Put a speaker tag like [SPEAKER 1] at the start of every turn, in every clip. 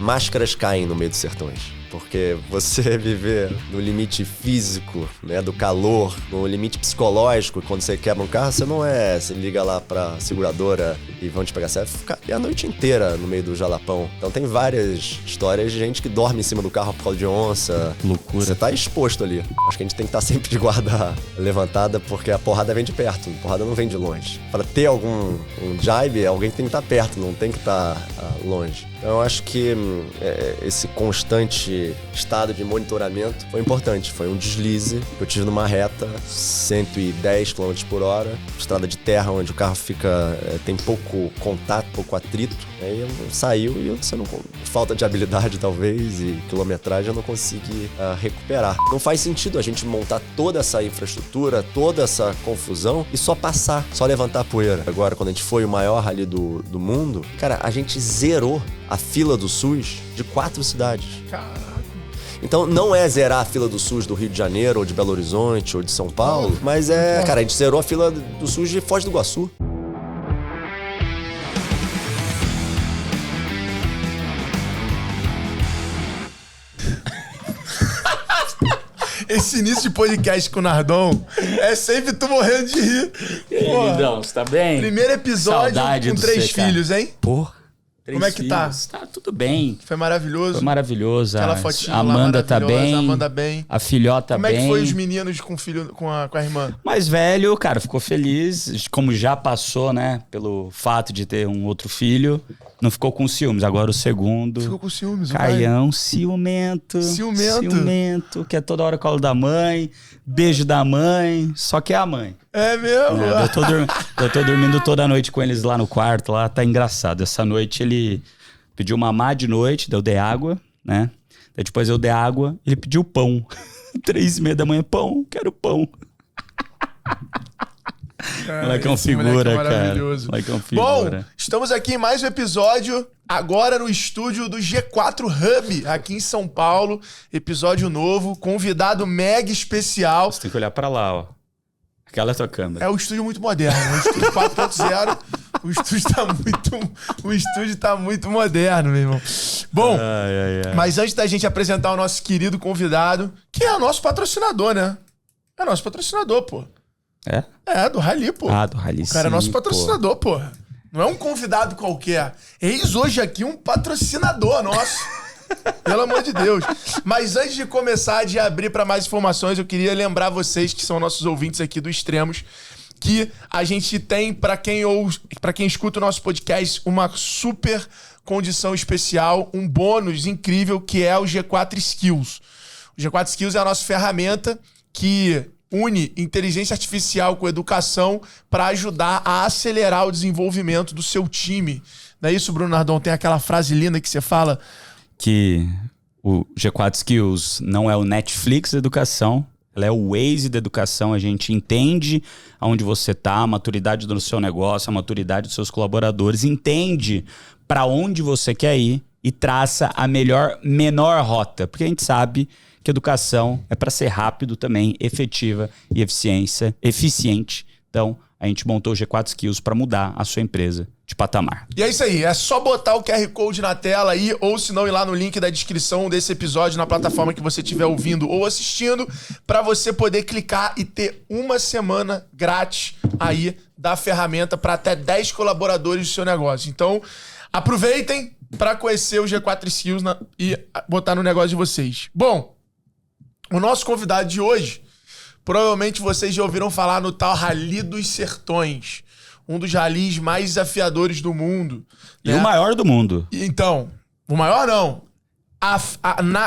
[SPEAKER 1] máscaras caem no meio dos sertões. Porque você viver no limite físico, né, do calor, no limite psicológico, quando você quebra um carro, você liga lá pra seguradora e vão te pegar. Você vai ficar a noite inteira no meio do jalapão. Então tem várias histórias de gente que dorme em cima do carro por causa de onça.
[SPEAKER 2] Loucura.
[SPEAKER 1] Você tá exposto ali. Acho que a gente tem que estar sempre de guarda levantada, porque a porrada vem de perto, a porrada não vem de longe. Para ter algum jibe, alguém tem que estar perto, não tem que estar longe. Então eu acho que esse constante estado de monitoramento foi importante. Foi um deslize que eu tive numa reta, 110 km por hora, estrada de terra onde o carro tem pouco contato, pouco atrito. Aí saiu e você não, falta de habilidade talvez e quilometragem, eu não consegui recuperar. Não faz sentido a gente montar toda essa infraestrutura, toda essa confusão e só passar, só levantar poeira. Agora, quando a gente foi o maior rally do mundo, cara, a gente zerou a fila do SUS de 4 cidades.
[SPEAKER 3] Caraca.
[SPEAKER 1] Então não é zerar a fila do SUS do Rio de Janeiro, ou de Belo Horizonte, ou de São Paulo, mas cara, a gente zerou a fila do SUS de Foz do Iguaçu.
[SPEAKER 3] Esse início de podcast com o Nardon é sempre tu morrendo de rir.
[SPEAKER 2] E aí, lindão, você tá bem?
[SPEAKER 3] Primeiro episódio
[SPEAKER 2] Saudade
[SPEAKER 3] com
[SPEAKER 2] do
[SPEAKER 3] 3
[SPEAKER 2] você, cara.
[SPEAKER 3] filhos, hein?
[SPEAKER 2] Porra.
[SPEAKER 3] Como é que tá?
[SPEAKER 2] Tá tudo bem.
[SPEAKER 3] Foi maravilhoso.
[SPEAKER 2] Foi maravilhoso.
[SPEAKER 3] Aquela
[SPEAKER 2] A
[SPEAKER 3] fotinha
[SPEAKER 2] Amanda
[SPEAKER 3] lá
[SPEAKER 2] tá bem.
[SPEAKER 3] A Amanda bem.
[SPEAKER 2] A filhota
[SPEAKER 3] Como é
[SPEAKER 2] bem.
[SPEAKER 3] que foi os meninos com o filho, com a irmã?
[SPEAKER 2] Mais velho, cara, ficou feliz. Como já passou, né? Pelo fato de ter um outro filho. Não ficou com ciúmes. Agora o segundo.
[SPEAKER 3] Ficou com ciúmes, o
[SPEAKER 2] Caião, ciumento. Ciumento. Quer toda hora colo da mãe. Beijo da mãe. Só que é a mãe.
[SPEAKER 3] É mesmo?
[SPEAKER 2] Eu tô dormindo toda noite com eles lá no quarto. Lá tá engraçado. Essa noite ele pediu mamar de noite. Daí eu dei água, né? Daí depois eu dei água. Ele pediu pão. 3:30 da manhã. Pão. Quero pão. Moleque é um figura, cara. Moleque é um figura.
[SPEAKER 3] Bom, estamos aqui em mais um episódio, agora no estúdio do G4 Hub, aqui em São Paulo. Episódio novo, convidado mega especial.
[SPEAKER 2] Você tem que olhar pra lá, ó. Aquela é a tua câmera.
[SPEAKER 3] É um estúdio muito moderno, o estúdio 4.0. O estúdio tá muito moderno, meu irmão. Bom, mas antes da gente apresentar o nosso querido convidado, que é o nosso patrocinador, né? É nosso patrocinador, pô.
[SPEAKER 2] É?
[SPEAKER 3] É, do Rally, pô.
[SPEAKER 2] Ah, do Rally,
[SPEAKER 3] O cara é nosso
[SPEAKER 2] sim,
[SPEAKER 3] patrocinador, pô. Não é um convidado qualquer. Eis hoje aqui um patrocinador nosso. Pelo amor de Deus. Mas antes de começar, de abrir para mais informações, eu queria lembrar vocês, que são nossos ouvintes aqui do Extremos, que a gente tem, para quem escuta o nosso podcast, uma super condição especial, um bônus incrível, que é o G4 Skills. O G4 Skills é a nossa ferramenta que une inteligência artificial com educação para ajudar a acelerar o desenvolvimento do seu time. Não é isso, Bruno Nardon? Tem aquela frase linda que você fala...
[SPEAKER 2] Que o G4 Skills não é o Netflix da educação, ela é o Waze da educação. A gente entende aonde você tá, a maturidade do seu negócio, a maturidade dos seus colaboradores, entende para onde você quer ir e traça a menor rota. Porque a gente sabe que educação é para ser rápido também, efetiva e eficiente. Então, a gente montou o G4 Skills para mudar a sua empresa de patamar.
[SPEAKER 3] E é isso aí, é só botar o QR Code na tela aí, ou se não ir lá no link da descrição desse episódio na plataforma que você estiver ouvindo ou assistindo, para você poder clicar e ter uma semana grátis aí da ferramenta para até 10 colaboradores do seu negócio. Então, aproveitem para conhecer o G4 Skills e botar no negócio de vocês. Bom, o nosso convidado de hoje, provavelmente vocês já ouviram falar no tal Rally dos Sertões, um dos rallies mais desafiadores do mundo.
[SPEAKER 2] E o maior do mundo.
[SPEAKER 3] Então, o maior não.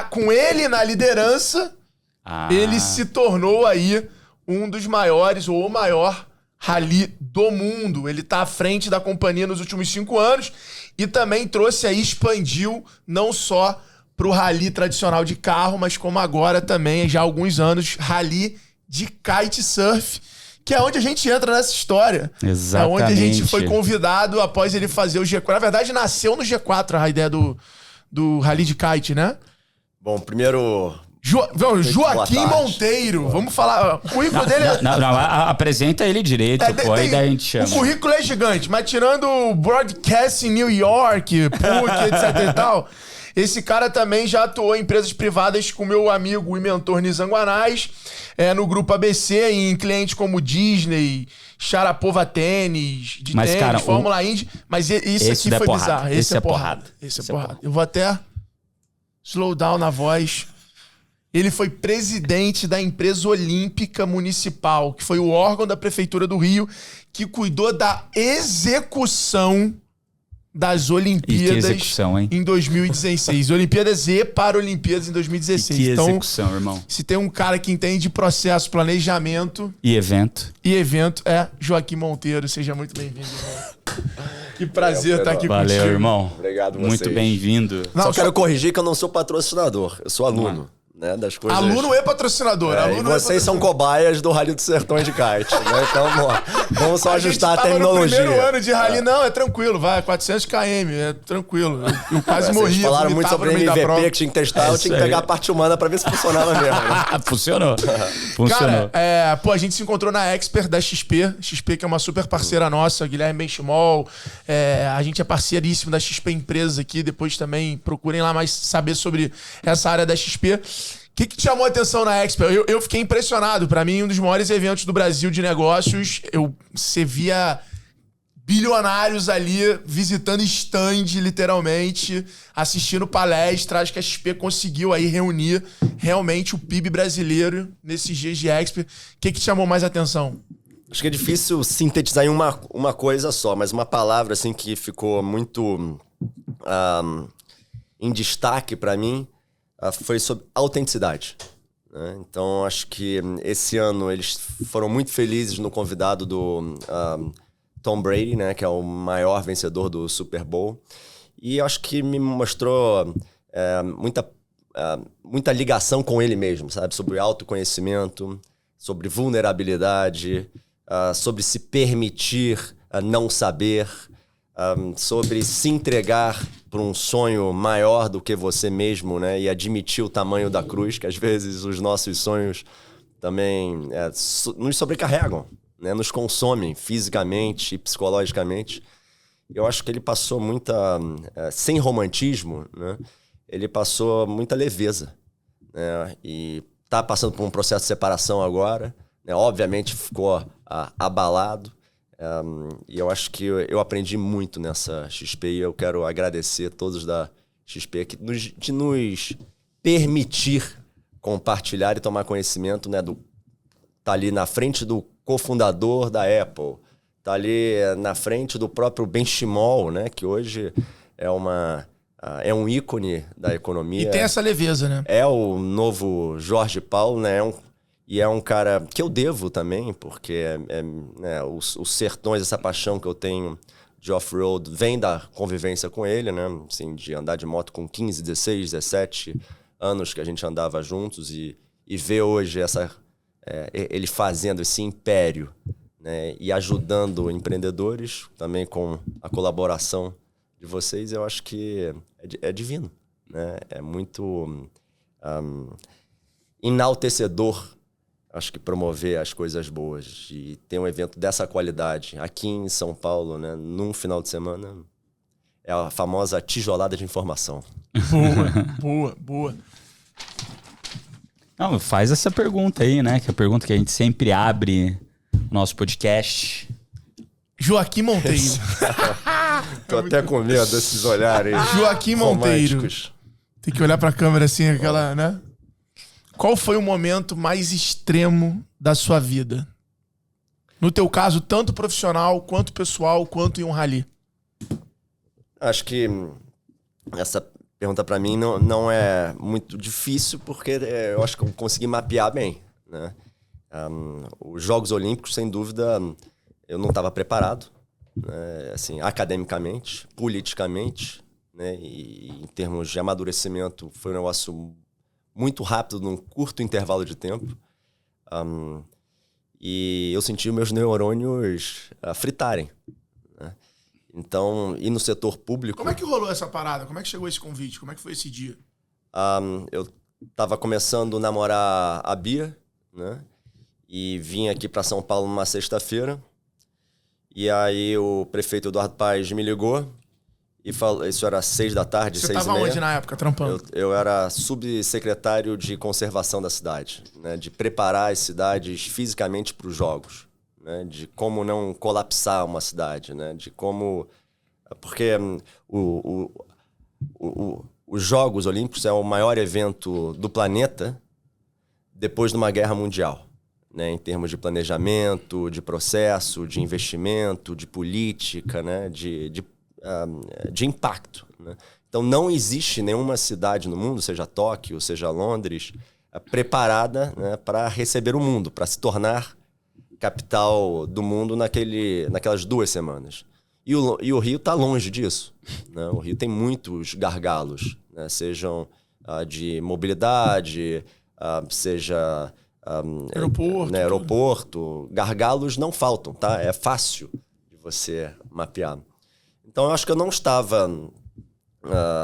[SPEAKER 3] Com ele na liderança, ele se tornou aí um dos maiores, ou o maior rally do mundo. Ele tá à frente da companhia nos últimos 5 anos e também trouxe aí, expandiu não só pro rally tradicional de carro, mas como agora também, já há alguns anos, rally de kitesurf, que é onde a gente entra nessa história.
[SPEAKER 2] Exatamente.
[SPEAKER 3] É onde a gente foi convidado após ele fazer o G4. Na verdade, nasceu no G4 a ideia do rally de kite, né?
[SPEAKER 1] Bom, primeiro...
[SPEAKER 3] Joaquim Monteiro. Vamos falar. O currículo dele é...
[SPEAKER 2] Não, apresenta ele direito, aí daí a gente chama.
[SPEAKER 3] O currículo é gigante, mas tirando o broadcast em New York, PUC, etc e tal, Esse cara também já atuou em empresas privadas com meu amigo e mentor Nizam Guanais, no grupo ABC, em clientes como Disney, Sharapova Tênis, de
[SPEAKER 2] Mas,
[SPEAKER 3] tênis,
[SPEAKER 2] cara,
[SPEAKER 3] Fórmula Indy. Mas esse
[SPEAKER 2] esse
[SPEAKER 3] aqui
[SPEAKER 2] é
[SPEAKER 3] foi
[SPEAKER 2] porrada.
[SPEAKER 3] bizarro. Esse é porrada. Esse é porrada. Eu vou até slow down na voz. Ele foi presidente da empresa olímpica municipal, que foi o órgão da Prefeitura do Rio que cuidou da execução das Olimpíadas.
[SPEAKER 2] E que execução, hein?
[SPEAKER 3] Em 2016. Olimpíadas e Paralimpíadas em 2016.
[SPEAKER 2] E que
[SPEAKER 3] então,
[SPEAKER 2] execução, irmão.
[SPEAKER 3] se tem um cara que entende de processo, planejamento
[SPEAKER 2] E evento.
[SPEAKER 3] e evento, é Joaquim Monteiro. Seja muito bem-vindo, irmão. Que prazer estar aqui
[SPEAKER 2] Valeu,
[SPEAKER 3] contigo.
[SPEAKER 2] irmão.
[SPEAKER 1] Obrigado vocês.
[SPEAKER 2] Muito bem-vindo.
[SPEAKER 3] Não,
[SPEAKER 1] Só quero corrigir que eu não sou patrocinador, eu sou aluno. Né, das coisas.
[SPEAKER 3] Aluno e patrocinador.
[SPEAKER 1] E
[SPEAKER 3] Aluno
[SPEAKER 1] vocês são cobaias do Rally dos Sertões de Kite, né? Então, vamos só ajustar a terminologia.
[SPEAKER 3] No primeiro ano de rally, não, é tranquilo, vai, 400 km, é tranquilo. Eu quase morri.
[SPEAKER 1] Vocês falaram muito sobre MVP que tinha que testar, eu tinha que pegar a parte humana pra ver se funcionava mesmo. Né?
[SPEAKER 2] Funcionou. Funcionou.
[SPEAKER 3] Cara, a gente se encontrou na Expert da XP, que é uma super parceira nossa, Guilherme Benchimol. A gente é parceiríssimo da XP Empresas aqui, depois também procurem lá mais saber sobre essa área da XP. O que te chamou a atenção na Expo? Eu fiquei impressionado. Para mim, um dos maiores eventos do Brasil de negócios. Você via bilionários ali visitando stand, literalmente, assistindo palestras. Acho que a XP conseguiu aí reunir realmente o PIB brasileiro nesses dias de Expo. O que te chamou mais a atenção?
[SPEAKER 1] Acho que é difícil sintetizar em uma coisa só, mas uma palavra assim que ficou muito em destaque para mim foi sobre autenticidade. Né? Então, acho que esse ano eles foram muito felizes no convidado do Tom Brady, né, que é o maior vencedor do Super Bowl. E acho que me mostrou muita ligação com ele mesmo, sabe? Sobre autoconhecimento, sobre vulnerabilidade, sobre se permitir não saber, sobre se entregar para um sonho maior do que você mesmo, né? E admitir o tamanho da cruz, que às vezes os nossos sonhos também nos sobrecarregam, né? Nos consomem fisicamente e psicologicamente. Eu acho que ele passou sem romantismo, né? Ele passou muita leveza, né? E está passando por um processo de separação agora, né? Obviamente ficou abalado. E eu acho que eu aprendi muito nessa XP e eu quero agradecer a todos da XP de nos permitir compartilhar e tomar conhecimento, né, tá ali na frente do cofundador da Apple, tá ali na frente do próprio Benchimol, né, que hoje é um ícone da economia.
[SPEAKER 3] E tem essa leveza, né?
[SPEAKER 1] É o novo Jorge Paulo, né? E é um cara que eu devo também, porque né, os sertões, essa paixão que eu tenho de off-road, vem da convivência com ele, né? Assim, de andar de moto com 15, 16, 17 anos que a gente andava juntos e ver hoje ele fazendo esse império, né? E ajudando empreendedores, também com a colaboração de vocês, eu acho que é divino, né? É muito enaltecedor. Acho que promover as coisas boas e ter um evento dessa qualidade aqui em São Paulo, né, num final de semana, é a famosa tijolada de informação.
[SPEAKER 3] Boa.
[SPEAKER 2] Não, faz essa pergunta aí, né? Que é a pergunta que a gente sempre abre no nosso podcast.
[SPEAKER 3] Joaquim Monteiro.
[SPEAKER 1] Tô até com medo desses olhares.
[SPEAKER 3] Joaquim Monteiro.
[SPEAKER 1] Românticos.
[SPEAKER 3] Tem que olhar pra câmera assim, aquela, né? Qual foi o momento mais extremo da sua vida? No teu caso, tanto profissional, quanto pessoal, quanto em um rally.
[SPEAKER 1] Acho que essa pergunta para mim não é muito difícil, porque eu acho que eu consegui mapear bem, né? Os Jogos Olímpicos, sem dúvida, eu não estava preparado, né? Assim, academicamente, politicamente, né? E em termos de amadurecimento, foi um negócio muito rápido, num curto intervalo de tempo. E eu senti os meus neurônios fritarem. Né? Então, e no setor público...
[SPEAKER 3] Como é que rolou essa parada? Como é que chegou esse convite? Como é que foi esse dia?
[SPEAKER 1] Eu estava começando a namorar a Bia, né? E vim aqui para São Paulo numa sexta-feira. E aí o prefeito Eduardo Paes me ligou Isso era 6 da tarde,
[SPEAKER 3] Você
[SPEAKER 1] 6 e
[SPEAKER 3] tava
[SPEAKER 1] meia.
[SPEAKER 3] onde na época, trampando?
[SPEAKER 1] Eu era subsecretário de conservação da cidade, né? De preparar as cidades fisicamente para os jogos, né? De como não colapsar uma cidade, né? De como... Porque os Jogos Olímpicos é o maior evento do planeta depois de uma guerra mundial, né? Em termos de planejamento, de processo, de investimento, de política, né? De impacto, né? Então não existe nenhuma cidade no mundo, seja Tóquio, seja Londres, preparada, né, para receber o mundo, para se tornar capital do mundo naquelas 2 semanas. E o Rio está longe disso, né? O Rio tem muitos gargalos, né? Sejam de mobilidade, seja
[SPEAKER 3] Aeroporto,
[SPEAKER 1] né, aeroporto. Gargalos não faltam, tá? É fácil de você mapear. Então, eu acho que eu não estava,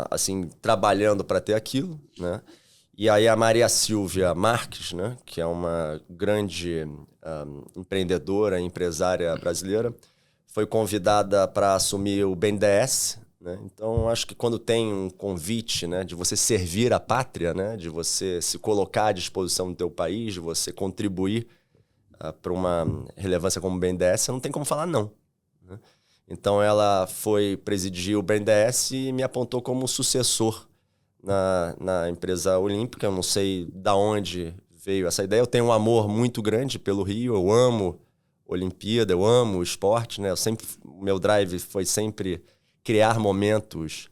[SPEAKER 1] assim, trabalhando para ter aquilo, né? E aí a Maria Silvia Marques, né, que é uma grande empreendedora, empresária brasileira, foi convidada para assumir o BNDES, né? Então, eu acho que quando tem um convite, né, de você servir a pátria, né, de você se colocar à disposição do teu país, de você contribuir para uma relevância como o BNDES, você não tem como falar não, né? Então, ela foi presidir o BNDES e me apontou como sucessor na empresa olímpica. Eu não sei de onde veio essa ideia. Eu tenho um amor muito grande pelo Rio. Eu amo Olimpíada, eu amo o esporte, né? O meu drive foi sempre criar momentos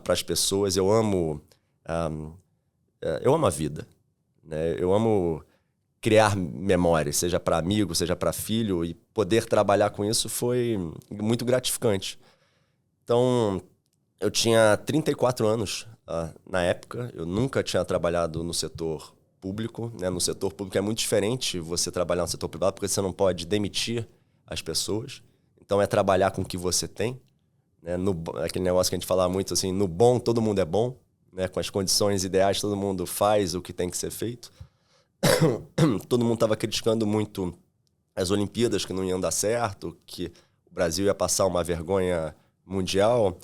[SPEAKER 1] para as pessoas. Eu amo a vida, né? Eu amo criar memórias, seja para amigo, seja para filho, e poder trabalhar com isso foi muito gratificante. Então, eu tinha 34 anos na época, eu nunca tinha trabalhado no setor público, né? No setor público é muito diferente você trabalhar no setor privado, porque você não pode demitir as pessoas. Então, é trabalhar com o que você tem, né? Aquele negócio que a gente fala muito assim, no bom todo mundo é bom, né? Com as condições ideais todo mundo faz o que tem que ser feito. Todo mundo estava criticando muito as Olimpíadas, que não iam dar certo, que o Brasil ia passar uma vergonha mundial.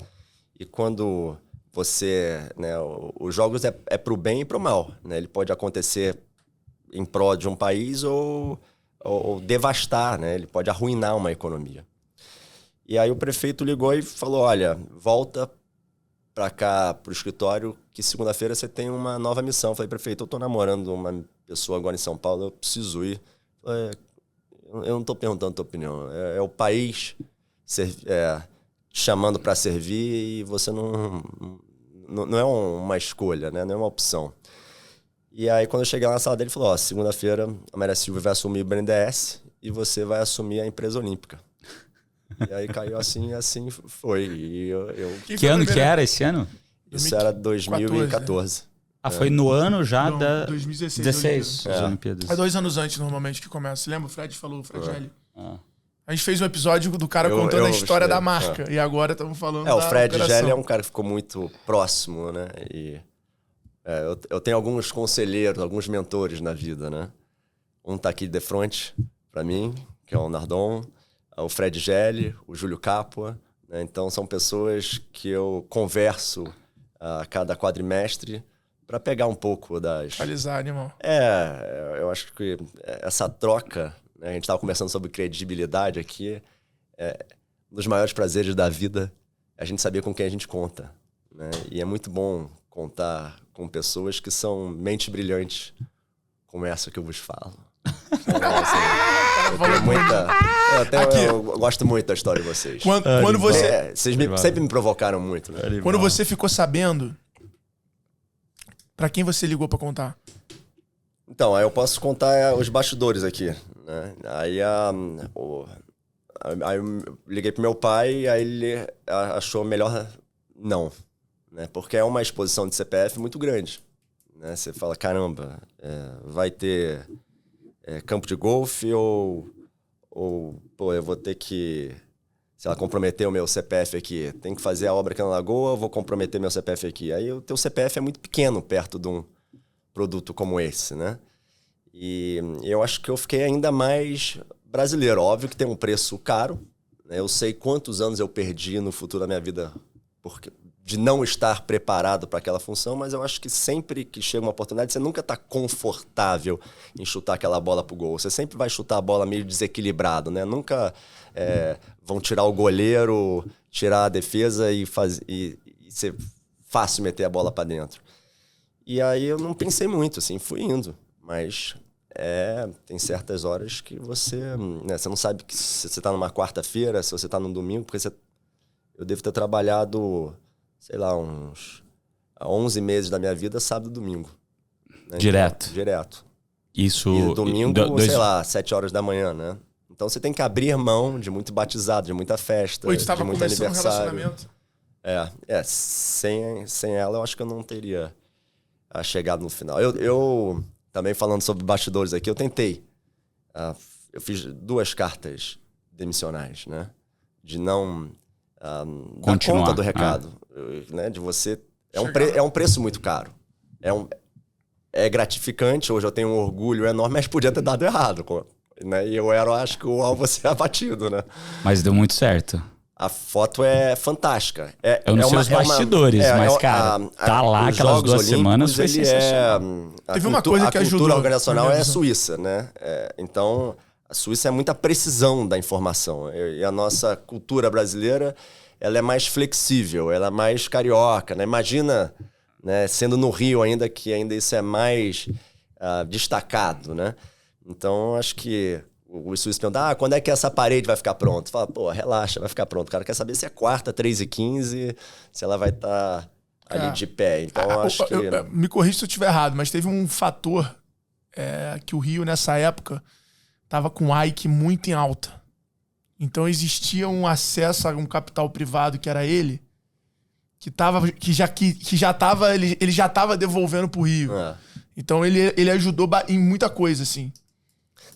[SPEAKER 1] E quando você... né, os jogos é para o bem e para o mal, né? Ele pode acontecer em prol de um país ou devastar, né? Ele pode arruinar uma economia. E aí o prefeito ligou e falou, olha, volta para cá, para o escritório, que segunda-feira você tem uma nova missão. Eu falei, prefeito, eu estou namorando uma pessoa agora em São Paulo, eu preciso ir. Eu não estou perguntando a tua opinião. É o país chamando para servir e você não é uma escolha, né? Não é uma opção. E aí, quando eu cheguei lá na sala dele, ele falou, segunda-feira a Maria Silvia vai assumir o BNDES e você vai assumir a empresa olímpica. E aí caiu assim, e assim foi. E
[SPEAKER 2] que ano que era esse ano?
[SPEAKER 1] Isso era 2014.
[SPEAKER 2] Foi no ano já da...
[SPEAKER 3] 2016.
[SPEAKER 2] 16, as Olimpíadas.
[SPEAKER 3] 2 anos antes, normalmente, que começa. Lembra? O Fred falou, o Fred Gelli. A gente fez um episódio do cara contando a história da marca. E agora estamos falando da
[SPEAKER 1] o Fred
[SPEAKER 3] operação.
[SPEAKER 1] Gelli é um cara que ficou muito próximo, né? E eu tenho alguns conselheiros, alguns mentores na vida, né? Um tá aqui de frente para mim, que é o Nardon, o Fred Gelli, o Júlio Capua, né? Então são pessoas que eu converso a cada quadrimestre para pegar um pouco das...
[SPEAKER 3] Atualizar, animal.
[SPEAKER 1] Eu acho que essa troca, né? A gente estava conversando sobre credibilidade aqui, um dos maiores prazeres da vida é a gente saber com quem a gente conta, né? E é muito bom contar com pessoas que são mentes brilhantes, como essa que eu vos falo. Então, assim, eu gosto muito da história de vocês.
[SPEAKER 3] Quando você...
[SPEAKER 1] Vocês sempre me provocaram muito, né?
[SPEAKER 3] Quando você ficou sabendo, pra quem você ligou pra contar?
[SPEAKER 1] Então, aí eu posso contar os bastidores aqui, né? Aí eu liguei pro meu pai, aí ele achou melhor não, né? Porque é uma exposição de CPF muito grande, né? Você fala, caramba, vai ter campo de golfe ou pô, eu vou ter que, sei lá, comprometer o meu CPF aqui. Tem que fazer a obra aqui na Lagoa, eu vou comprometer meu CPF aqui. Aí o teu CPF é muito pequeno perto de um produto como esse, né? E eu acho que eu fiquei ainda mais brasileiro. Óbvio que tem um preço caro, né? Eu sei quantos anos eu perdi no futuro da minha vida de não estar preparado para aquela função, mas eu acho que sempre que chega uma oportunidade, você nunca está confortável em chutar aquela bola pro gol. Você sempre vai chutar a bola meio desequilibrado, né? Nunca vão tirar o goleiro, tirar a defesa e ser fácil meter a bola para dentro. E aí eu não pensei muito, assim, fui indo. Mas tem certas horas que você não sabe que se você está numa quarta-feira, se você está num domingo, porque eu devo ter trabalhado, sei lá, uns 11 meses da minha vida, sábado e domingo. Né?
[SPEAKER 2] Direto?
[SPEAKER 1] Então, direto.
[SPEAKER 2] Isso...
[SPEAKER 1] E domingo, sei lá, 7 horas da manhã, né? Então você tem que abrir mão de muito batizado, de muita festa,
[SPEAKER 3] Pô, tu tava
[SPEAKER 1] de muito
[SPEAKER 3] começando
[SPEAKER 1] aniversário.
[SPEAKER 3] um relacionamento.
[SPEAKER 1] Sem ela eu acho que eu não teria chegado no final. Eu também falando sobre bastidores aqui, eu tentei. Eu fiz 2 cartas demissionais, né? De não dar conta do recado. Né? De você... É um preço muito caro. É gratificante. Hoje eu tenho um orgulho enorme, mas podia ter dado errado. Né? E eu acho que o alvo a ser abatido, né?
[SPEAKER 2] Mas deu muito certo.
[SPEAKER 1] A foto é fantástica.
[SPEAKER 2] Eu não sei os bastidores, mas, cara, tá lá aquelas 2 semanas, foi sensacional.
[SPEAKER 3] Teve uma coisa que ajudou.
[SPEAKER 1] A cultura organizacional é a Suíça, né? Então, a Suíça é muita precisão da informação. E a nossa cultura brasileira, ela é mais flexível, ela é mais carioca, né? Imagina, né, sendo no Rio ainda, que ainda isso é mais destacado, né? Então, acho que o suíço pergunta, quando é que essa parede vai ficar pronta? Fala, pô, relaxa, vai ficar pronto. O cara quer saber se é quarta, 3h15, se ela vai estar ali de pé. Então, acho que...
[SPEAKER 3] Me corrija se eu estiver errado, mas teve um fator que o Rio, nessa época, estava com o Ike muito em alta. Então, existia um acesso a um capital privado, que era ele, ele já estava devolvendo pro Rio. Então, ele ajudou em muita coisa, assim.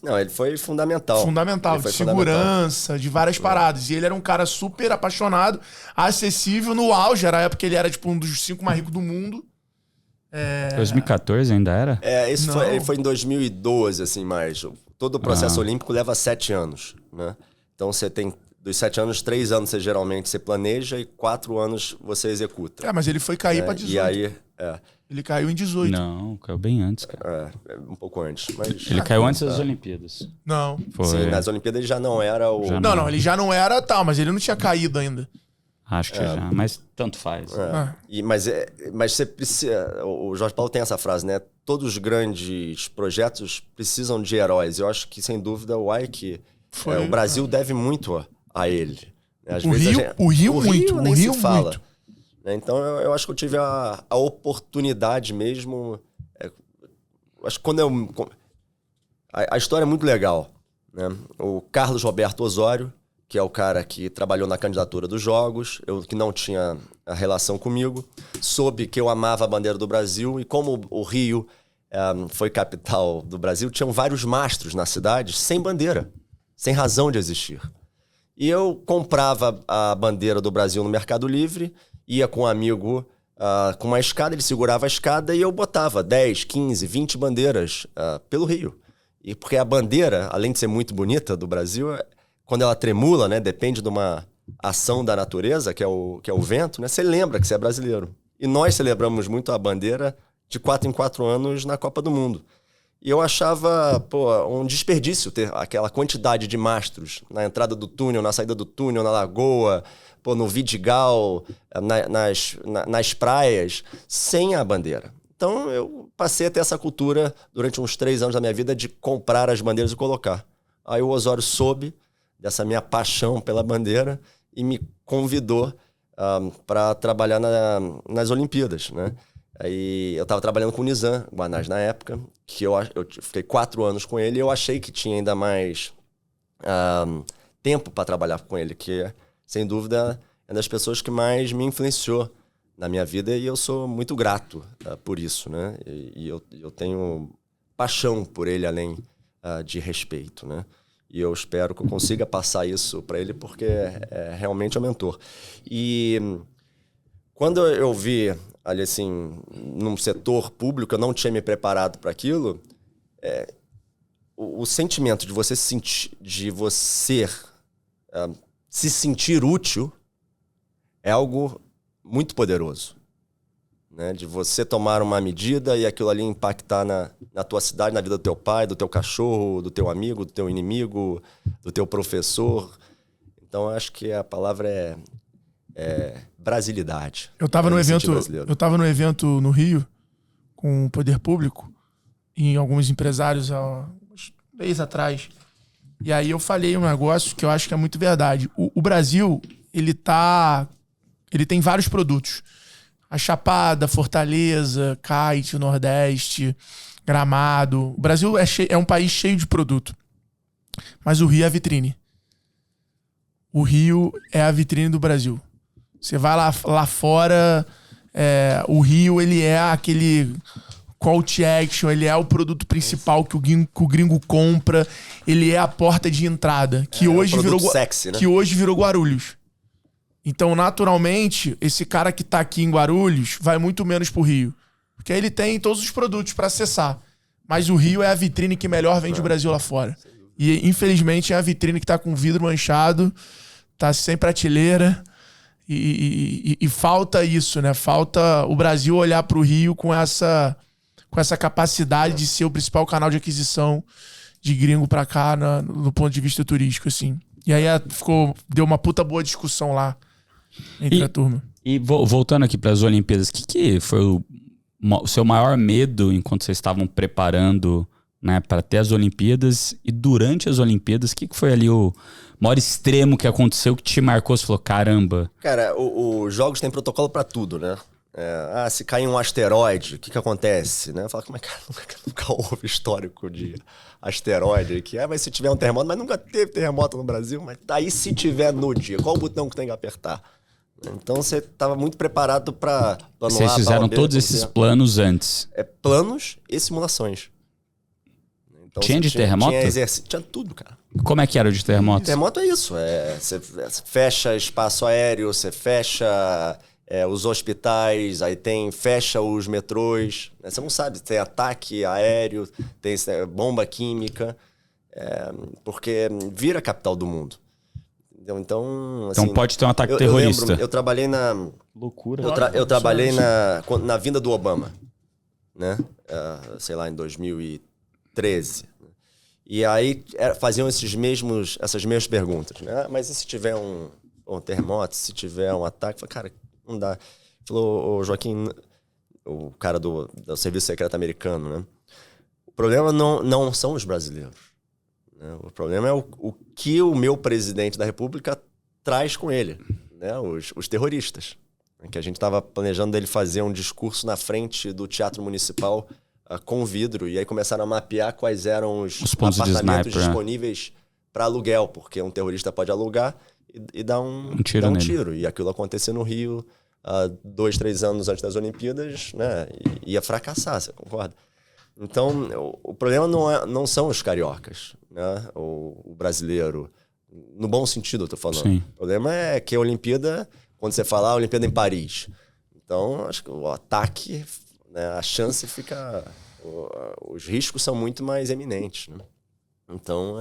[SPEAKER 1] Não, ele foi fundamental.
[SPEAKER 3] De segurança, de várias paradas. E ele era um cara super apaixonado, acessível no auge. Era a época que ele era tipo um dos 5 mais ricos do mundo.
[SPEAKER 2] 2014 ainda era?
[SPEAKER 1] Isso foi em 2012, assim, mais. Todo o processo olímpico leva 7 anos, né? Então você tem, dos 7 anos, 3 anos você geralmente planeja e 4 anos você executa.
[SPEAKER 3] Mas ele foi cair pra 18.
[SPEAKER 1] E aí...
[SPEAKER 3] Ele caiu em 18.
[SPEAKER 2] Não, caiu bem antes, cara.
[SPEAKER 1] Um pouco antes. Mas...
[SPEAKER 2] Ele caiu antes das Olimpíadas.
[SPEAKER 3] Não.
[SPEAKER 2] Foi.
[SPEAKER 1] Sim, nas Olimpíadas ele já não era o...
[SPEAKER 3] Não, ele já não era tal, mas ele não tinha caído ainda.
[SPEAKER 2] Acho que já, mas tanto faz.
[SPEAKER 1] Mas você precisa... O Jorge Paulo tem essa frase, né? Todos os grandes projetos precisam de heróis. Eu acho que, sem dúvida, o Ike... o Brasil deve muito a ele. Às vezes
[SPEAKER 3] o Rio muito.
[SPEAKER 1] Nem se fala. Então, eu acho que eu tive a oportunidade mesmo. Acho que quando a história é muito legal, né? O Carlos Roberto Osório, que é o cara que trabalhou na candidatura dos Jogos, que não tinha a relação comigo, soube que eu amava a bandeira do Brasil, e como o Rio foi capital do Brasil, tinham vários mastros na cidade sem bandeira, sem razão de existir. E eu comprava a bandeira do Brasil no Mercado Livre, ia com um amigo com uma escada, ele segurava a escada e eu botava 10, 15, 20 bandeiras pelo Rio. E porque a bandeira, além de ser muito bonita do Brasil, quando ela tremula, né, depende de uma ação da natureza, que é o vento, né, você lembra que você é brasileiro. E nós celebramos muito a bandeira de 4 em 4 anos na Copa do Mundo. E eu achava um desperdício ter aquela quantidade de mastros na entrada do túnel, na saída do túnel, na lagoa, no Vidigal, nas praias, sem a bandeira. Então eu passei a ter essa cultura durante uns 3 anos da minha vida de comprar as bandeiras e colocar. Aí o Osório soube dessa minha paixão pela bandeira e me convidou para trabalhar nas Olimpíadas, né? Aí eu estava trabalhando com o Nizam Guanais na época, que eu fiquei 4 anos com ele, e eu achei que tinha ainda mais tempo para trabalhar com ele, que sem dúvida é uma das pessoas que mais me influenciou na minha vida, e eu sou muito grato por isso, né? E eu tenho paixão por ele, além de respeito, né? E eu espero que eu consiga passar isso para ele, porque realmente é um mentor. E quando eu vi ali, assim, num setor público, eu não tinha me preparado para aquilo, o sentimento de você se sentir útil é algo muito poderoso. Né? De você tomar uma medida e aquilo ali impactar na tua cidade, na vida do teu pai, do teu cachorro, do teu amigo, do teu inimigo, do teu professor. Então, acho que a palavra é brasilidade.
[SPEAKER 3] Eu tava no evento no Rio com o Poder Público e alguns empresários há uns mês atrás. E aí eu falei um negócio que eu acho que é muito verdade. O Brasil, ele tem vários produtos. A Chapada, Fortaleza, Kite, Nordeste, Gramado. O Brasil é um país cheio de produto. Mas o Rio é a vitrine. O Rio é a vitrine do Brasil. Você vai lá fora, o Rio, ele é aquele call to action, ele é o produto principal que o gringo compra, ele é a porta de entrada, que hoje virou
[SPEAKER 1] sexy, né?
[SPEAKER 3] Que hoje virou Guarulhos. Então, naturalmente, esse cara que tá aqui em Guarulhos vai muito menos pro Rio, porque aí ele tem todos os produtos para acessar. Mas o Rio é a vitrine que melhor vende o Brasil lá fora. E, infelizmente, é a vitrine que tá com vidro manchado, tá sem prateleira. E falta isso, né? Falta o Brasil olhar pro Rio com essa capacidade de ser o principal canal de aquisição de gringo pra cá no ponto de vista turístico, assim. E aí deu uma puta boa discussão lá entre a turma.
[SPEAKER 2] E voltando aqui pras Olimpíadas, o que foi o seu maior medo enquanto vocês estavam preparando, né, para ter as Olimpíadas? E durante as Olimpíadas, o que foi ali o maior extremo que aconteceu que te marcou? Você falou, caramba.
[SPEAKER 1] Cara, os jogos têm protocolo pra tudo, né? Se cair um asteroide, o que acontece? Né? Fala, como é que nunca houve histórico de asteroide aqui? Mas se tiver um terremoto, mas nunca teve terremoto no Brasil. Mas daí se tiver no dia, qual o botão que tem que apertar? Então você estava muito preparado para planear.
[SPEAKER 2] Vocês fizeram todos esses planos antes?
[SPEAKER 1] Planos e simulações. Então,
[SPEAKER 2] tinha de terremoto?
[SPEAKER 1] Tinha tudo, cara.
[SPEAKER 2] Como é que era o de terremoto?
[SPEAKER 1] Terremoto é isso. Você fecha espaço aéreo, você fecha os hospitais, aí fecha os metrôs. Né? Você não sabe, tem ataque aéreo, tem bomba química, porque vira a capital do mundo. Então, assim,
[SPEAKER 2] pode ter um ataque terrorista.
[SPEAKER 1] Eu lembro, eu trabalhei na...
[SPEAKER 2] Loucura.
[SPEAKER 1] Eu trabalhei na vinda do Obama, né? Sei lá, em 2013. E aí faziam essas mesmas perguntas, né? Mas e se tiver um terremoto, se tiver um ataque? Eu falei, cara, não dá. Falou, o Joaquim, o cara do Serviço Secreto Americano, né? O problema não são os brasileiros. Né? O problema é o que o meu presidente da República traz com ele, né? Os terroristas. Que a gente estava planejando dele fazer um discurso na frente do Teatro Municipal com vidro, e aí começaram a mapear quais eram os apartamentos disponíveis para aluguel, porque um terrorista pode alugar e dar um tiro. E aquilo aconteceu no Rio 2, 3 anos antes das Olimpíadas, né? E ia fracassar, você concorda? Então, o problema não são os cariocas, né? O brasileiro, no bom sentido eu tô falando.
[SPEAKER 2] Sim.
[SPEAKER 1] O problema é que a Olimpíada, quando você fala a Olimpíada em Paris, então acho que o ataque, né, a chance fica... Os riscos são muito mais eminentes, né? Então,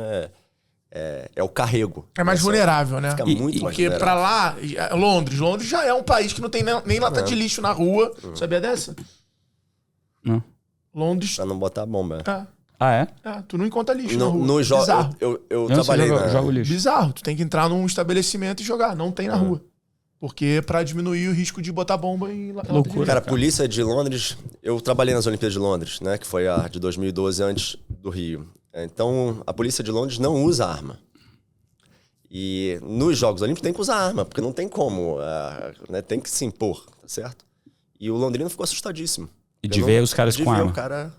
[SPEAKER 1] é o carrego.
[SPEAKER 3] É mais vulnerável, né?
[SPEAKER 1] Fica muito mais
[SPEAKER 3] porque
[SPEAKER 1] vulnerável.
[SPEAKER 3] pra lá, Londres já é um país que não tem nem lata de lixo na rua. Sabia dessa?
[SPEAKER 2] Não.
[SPEAKER 3] Londres...
[SPEAKER 1] Pra não botar bomba.
[SPEAKER 3] Tu não encontra lixo na rua.
[SPEAKER 1] No jogo,
[SPEAKER 3] bizarro.
[SPEAKER 1] eu trabalhei
[SPEAKER 2] jogo lixo.
[SPEAKER 3] Bizarro. Tu tem que entrar num estabelecimento e jogar. Não tem na rua. Porque pra diminuir o risco de botar bomba em
[SPEAKER 2] loucura.
[SPEAKER 1] Cara, a polícia de Londres... Eu trabalhei nas Olimpíadas de Londres, né? Que foi a de 2012, antes do Rio. Então, a polícia de Londres não usa arma. E nos Jogos Olímpicos tem que usar arma, porque não tem como. Né? Tem que se impor, tá certo? E o londrino ficou assustadíssimo.
[SPEAKER 2] E de ver os caras com arma.
[SPEAKER 1] De ver o cara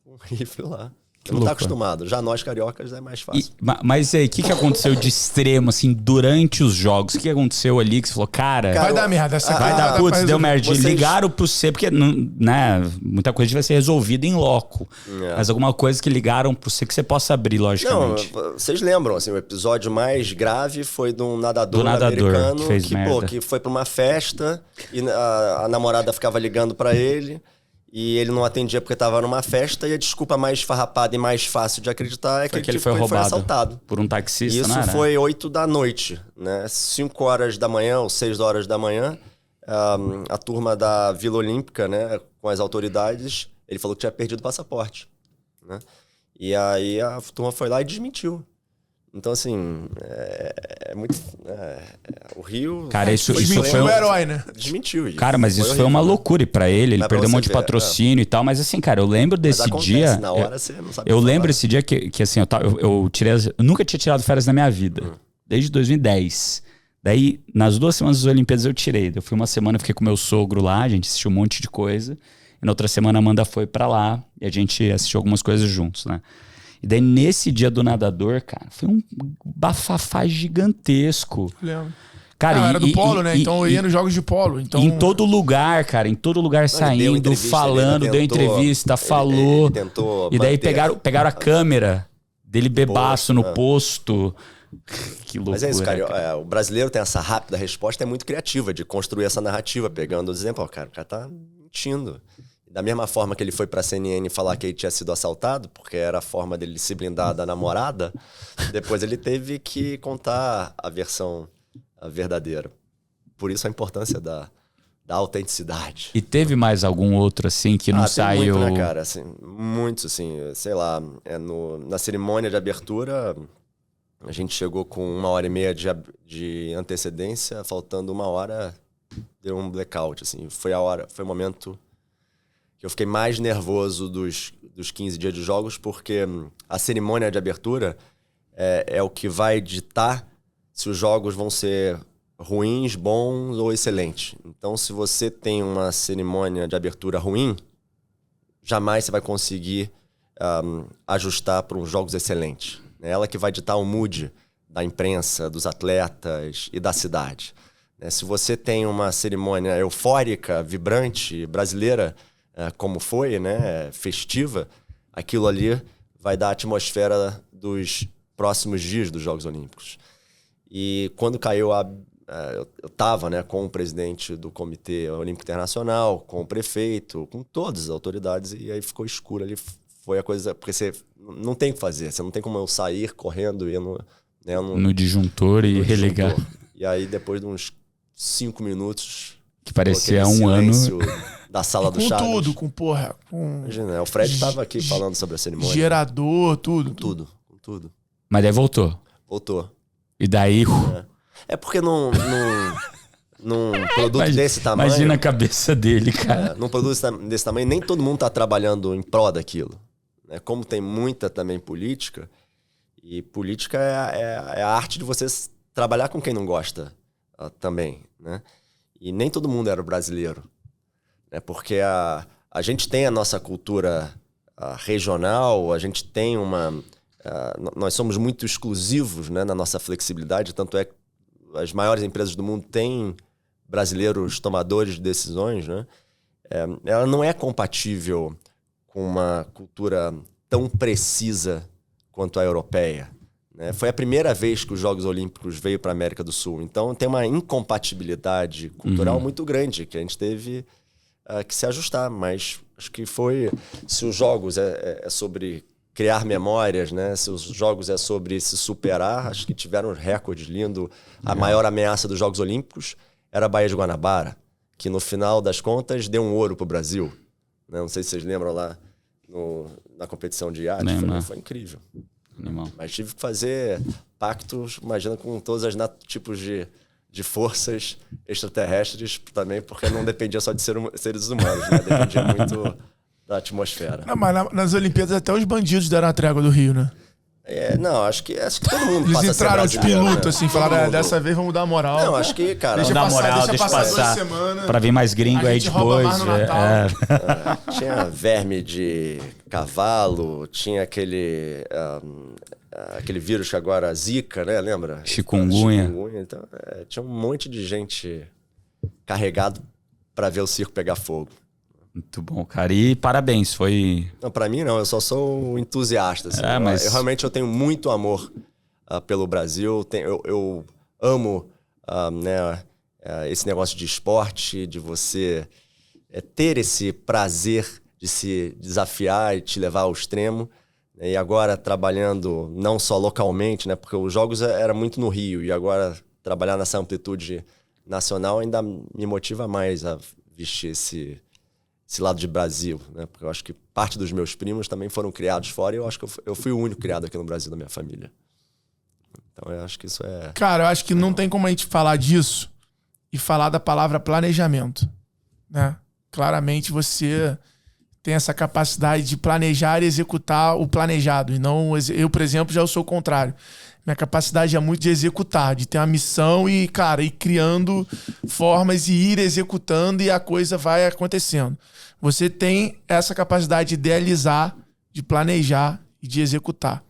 [SPEAKER 1] com rifle lá.
[SPEAKER 2] Que
[SPEAKER 1] não tá
[SPEAKER 2] loucura.
[SPEAKER 1] acostumado. Já nós, cariocas, é mais fácil.
[SPEAKER 2] Mas aí, o que aconteceu de extremo, assim, durante os jogos? O que aconteceu ali que você falou, cara...
[SPEAKER 3] Vai dar merda.
[SPEAKER 2] Vai dar, putz, deu merda.
[SPEAKER 1] Vocês...
[SPEAKER 2] Ligaram pro C, porque, né, muita coisa vai ser resolvida em loco. Mas alguma coisa que ligaram pro C que você possa abrir, logicamente.
[SPEAKER 1] Não, vocês lembram, assim, o episódio mais grave foi de um nadador
[SPEAKER 2] que
[SPEAKER 1] americano
[SPEAKER 2] fez merda.
[SPEAKER 1] que foi pra uma festa e a namorada ficava ligando pra ele e ele não atendia porque tava numa festa, e a desculpa mais esfarrapada e mais fácil de acreditar é que
[SPEAKER 2] ele foi roubado
[SPEAKER 1] assaltado.
[SPEAKER 2] por um taxista,
[SPEAKER 1] Isso
[SPEAKER 2] não era?
[SPEAKER 1] foi 8 da noite, né? 5 horas da manhã ou 6 horas da manhã. a turma da Vila Olímpica, né, com as autoridades, ele falou que tinha perdido o passaporte, né? E aí a turma foi lá e desmentiu. Então, assim, o Rio...
[SPEAKER 2] Cara, isso
[SPEAKER 3] Desmentiu
[SPEAKER 2] foi
[SPEAKER 3] o herói, né?
[SPEAKER 1] Desmentiu isso.
[SPEAKER 2] Cara, mas isso foi uma loucura. E pra ele
[SPEAKER 1] Mas pra
[SPEAKER 2] perdeu um
[SPEAKER 1] você
[SPEAKER 2] monte de
[SPEAKER 1] ver,
[SPEAKER 2] patrocínio e tal. Mas assim, cara, eu lembro
[SPEAKER 1] Mas
[SPEAKER 2] desse
[SPEAKER 1] acontece,
[SPEAKER 2] dia...
[SPEAKER 1] na hora você não sabe
[SPEAKER 2] Eu
[SPEAKER 1] falar.
[SPEAKER 2] lembro esse dia que assim, eu tirei eu nunca tinha tirado férias na minha vida. Desde 2010. Daí, nas 2 semanas das Olimpíadas eu tirei. Eu fui uma semana, fiquei com meu sogro lá, a gente assistiu um monte de coisa. E na outra semana a Amanda foi pra lá e a gente assistiu algumas coisas juntos, né? E daí, nesse dia do nadador, cara, foi um bafafá gigantesco.
[SPEAKER 3] Lembro.
[SPEAKER 2] Cara,
[SPEAKER 3] Era do polo, né? Então eu ia nos jogos de polo. Então...
[SPEAKER 2] Em todo lugar, cara, em todo lugar saindo, falando, deu entrevista, falou.
[SPEAKER 1] Ele tentou
[SPEAKER 2] e daí
[SPEAKER 1] manter
[SPEAKER 2] pegaram a câmera dele bebaço no posto. Que loucura.
[SPEAKER 1] Mas é isso, cara. O brasileiro tem essa rápida resposta, é muito criativa de construir essa narrativa, pegando o exemplo. Cara, o cara tá mentindo. Da mesma forma que ele foi pra CNN falar que ele tinha sido assaltado, porque era a forma dele se blindar da namorada, depois ele teve que contar a versão verdadeira. Por isso a importância da autenticidade.
[SPEAKER 2] E teve mais algum outro, assim, que não saiu...
[SPEAKER 1] Muito, né, cara? Assim, muitos, assim, sei lá, na cerimônia de abertura, a gente chegou com 1h30 de antecedência, faltando 1 hora, deu um blackout, assim. Foi o momento que eu fiquei mais nervoso dos 15 dias de jogos, porque a cerimônia de abertura é o que vai ditar se os jogos vão ser ruins, bons ou excelentes. Então, se você tem uma cerimônia de abertura ruim, jamais você vai conseguir ajustar para uns jogos excelentes. É ela que vai ditar o mood da imprensa, dos atletas e da cidade. Se você tem uma cerimônia eufórica, vibrante, brasileira, como foi, né, festiva, aquilo ali vai dar a atmosfera dos próximos dias dos Jogos Olímpicos. E quando caiu eu estava, né, com o presidente do Comitê Olímpico Internacional, com o prefeito, com todas as autoridades, e aí ficou escuro ali. Foi a coisa... Porque você não tem o que fazer, você não tem como eu sair correndo e
[SPEAKER 2] no disjuntor e religar.
[SPEAKER 1] E aí, depois de uns 5 minutos...
[SPEAKER 2] Que parecia um ano...
[SPEAKER 1] Da sala do Chaves.
[SPEAKER 3] Com tudo, com porra.
[SPEAKER 1] Imagina, o Fred estava aqui falando sobre a cerimônia.
[SPEAKER 3] Gerador, tudo.
[SPEAKER 1] Com tudo.
[SPEAKER 2] Mas daí voltou.
[SPEAKER 1] Voltou.
[SPEAKER 2] E daí...
[SPEAKER 1] É porque num produto desse tamanho...
[SPEAKER 2] Imagina a cabeça dele, cara.
[SPEAKER 1] Num produto desse tamanho, nem todo mundo está trabalhando em pró daquilo. Como tem muita também política, e política é a arte de você trabalhar com quem não gosta também, né? E nem todo mundo era brasileiro. Porque a gente tem a nossa cultura regional, a gente tem nós somos muito exclusivos, né, na nossa flexibilidade, tanto é que as maiores empresas do mundo têm brasileiros tomadores de decisões, né? Ela não é compatível com uma cultura tão precisa quanto a europeia. Né? Foi a primeira vez que os Jogos Olímpicos veio para a América do Sul. Então tem uma incompatibilidade cultural muito grande que a gente teve que se ajustar. Mas acho que se os Jogos é sobre criar memórias, né? Se os Jogos é sobre se superar, acho que tiveram recordes lindos. A maior ameaça dos Jogos Olímpicos era a Baía de Guanabara, que no final das contas deu um ouro para o Brasil. Né? Não sei se vocês lembram lá na competição de iate. Foi incrível.
[SPEAKER 2] Animal.
[SPEAKER 1] Mas tive que fazer pactos, imagina, com todos os tipos de forças extraterrestres também, porque não dependia só de seres humanos, né? Dependia muito da atmosfera.
[SPEAKER 3] Não, mas nas Olimpíadas até os bandidos deram a trégua do Rio, né?
[SPEAKER 1] Não, acho que todo mundo
[SPEAKER 3] Eles
[SPEAKER 1] passa
[SPEAKER 3] entraram de piloto,
[SPEAKER 1] né?
[SPEAKER 3] assim, falaram, dessa vez vamos dar moral.
[SPEAKER 1] Não, acho que, cara...
[SPEAKER 2] Deixa passar
[SPEAKER 3] 2 semanas.
[SPEAKER 2] Pra vir mais gringo aí depois.
[SPEAKER 3] Mais no Natal.
[SPEAKER 1] Tinha verme de cavalo, tinha aquele vírus que agora Zika, né? Lembra?
[SPEAKER 2] Chikungunya.
[SPEAKER 1] Então, tinha um monte de gente carregado pra ver o circo pegar fogo.
[SPEAKER 2] Muito bom, cara. E parabéns, foi...
[SPEAKER 1] Não, pra mim não, eu só sou um entusiasta. Assim.
[SPEAKER 2] Mas...
[SPEAKER 1] eu realmente tenho muito amor pelo Brasil. Eu amo né, esse negócio de esporte, de você ter esse prazer de se desafiar e te levar ao extremo. E agora trabalhando não só localmente, né, porque os jogos era muito no Rio, e agora trabalhar nessa amplitude nacional ainda me motiva mais a vestir esse lado de Brasil, né? Porque eu acho que parte dos meus primos também foram criados fora e eu acho que eu fui o único criado aqui no Brasil da minha família. Então eu acho que isso é...
[SPEAKER 3] Cara, eu acho que não tem como a gente falar disso e falar da palavra planejamento, né? Claramente você tem essa capacidade de planejar e executar o planejado. E não eu, por exemplo, já sou o contrário. Minha capacidade é muito de executar, de ter uma missão e, cara, ir criando formas e ir executando e a coisa vai acontecendo. Você tem essa capacidade de idealizar, de planejar e de executar.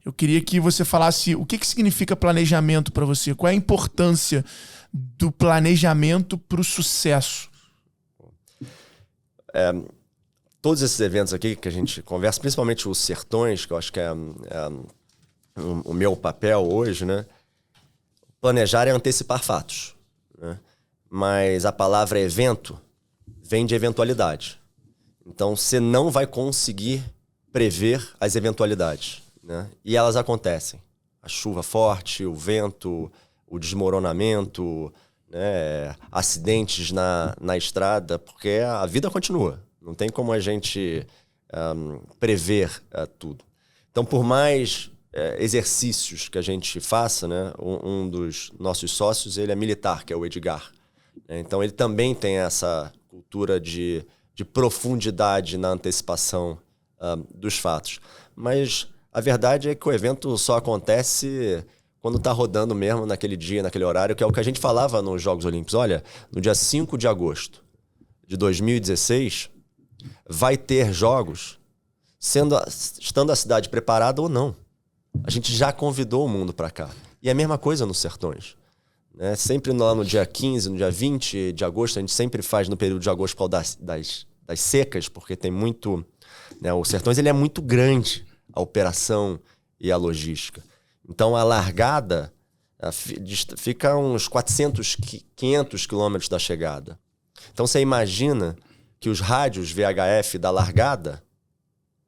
[SPEAKER 3] Eu queria que você falasse o que significa planejamento para você. Qual é a importância do planejamento para o sucesso?
[SPEAKER 1] Todos esses eventos aqui que a gente conversa, principalmente os Sertões, que eu acho que é o meu papel hoje, né? Planejar é antecipar fatos, né? Mas a palavra evento vem de eventualidade. Então você não vai conseguir prever as eventualidades, né? E elas acontecem. A chuva forte, o vento, o desmoronamento, né? Acidentes na estrada, porque a vida continua. Não tem como a gente prever tudo. Então, por mais exercícios que a gente faça, né? Um dos nossos sócios, ele é militar, que é o Edgar. Então, ele também tem essa cultura de profundidade na antecipação dos fatos. Mas a verdade é que o evento só acontece quando está rodando mesmo naquele dia, naquele horário, que é o que a gente falava nos Jogos Olímpicos. Olha, no dia 5 de agosto de 2016... vai ter jogos estando a cidade preparada ou não. A gente já convidou o mundo para cá. E é a mesma coisa nos Sertões, né? Sempre lá no dia 15, no dia 20 de agosto, a gente sempre faz no período de agosto por causa das secas, porque tem muito... né? O Sertões ele é muito grande, a operação e a logística. Então a largada fica uns 400, 500 quilômetros da chegada. Então você imagina que os rádios VHF da largada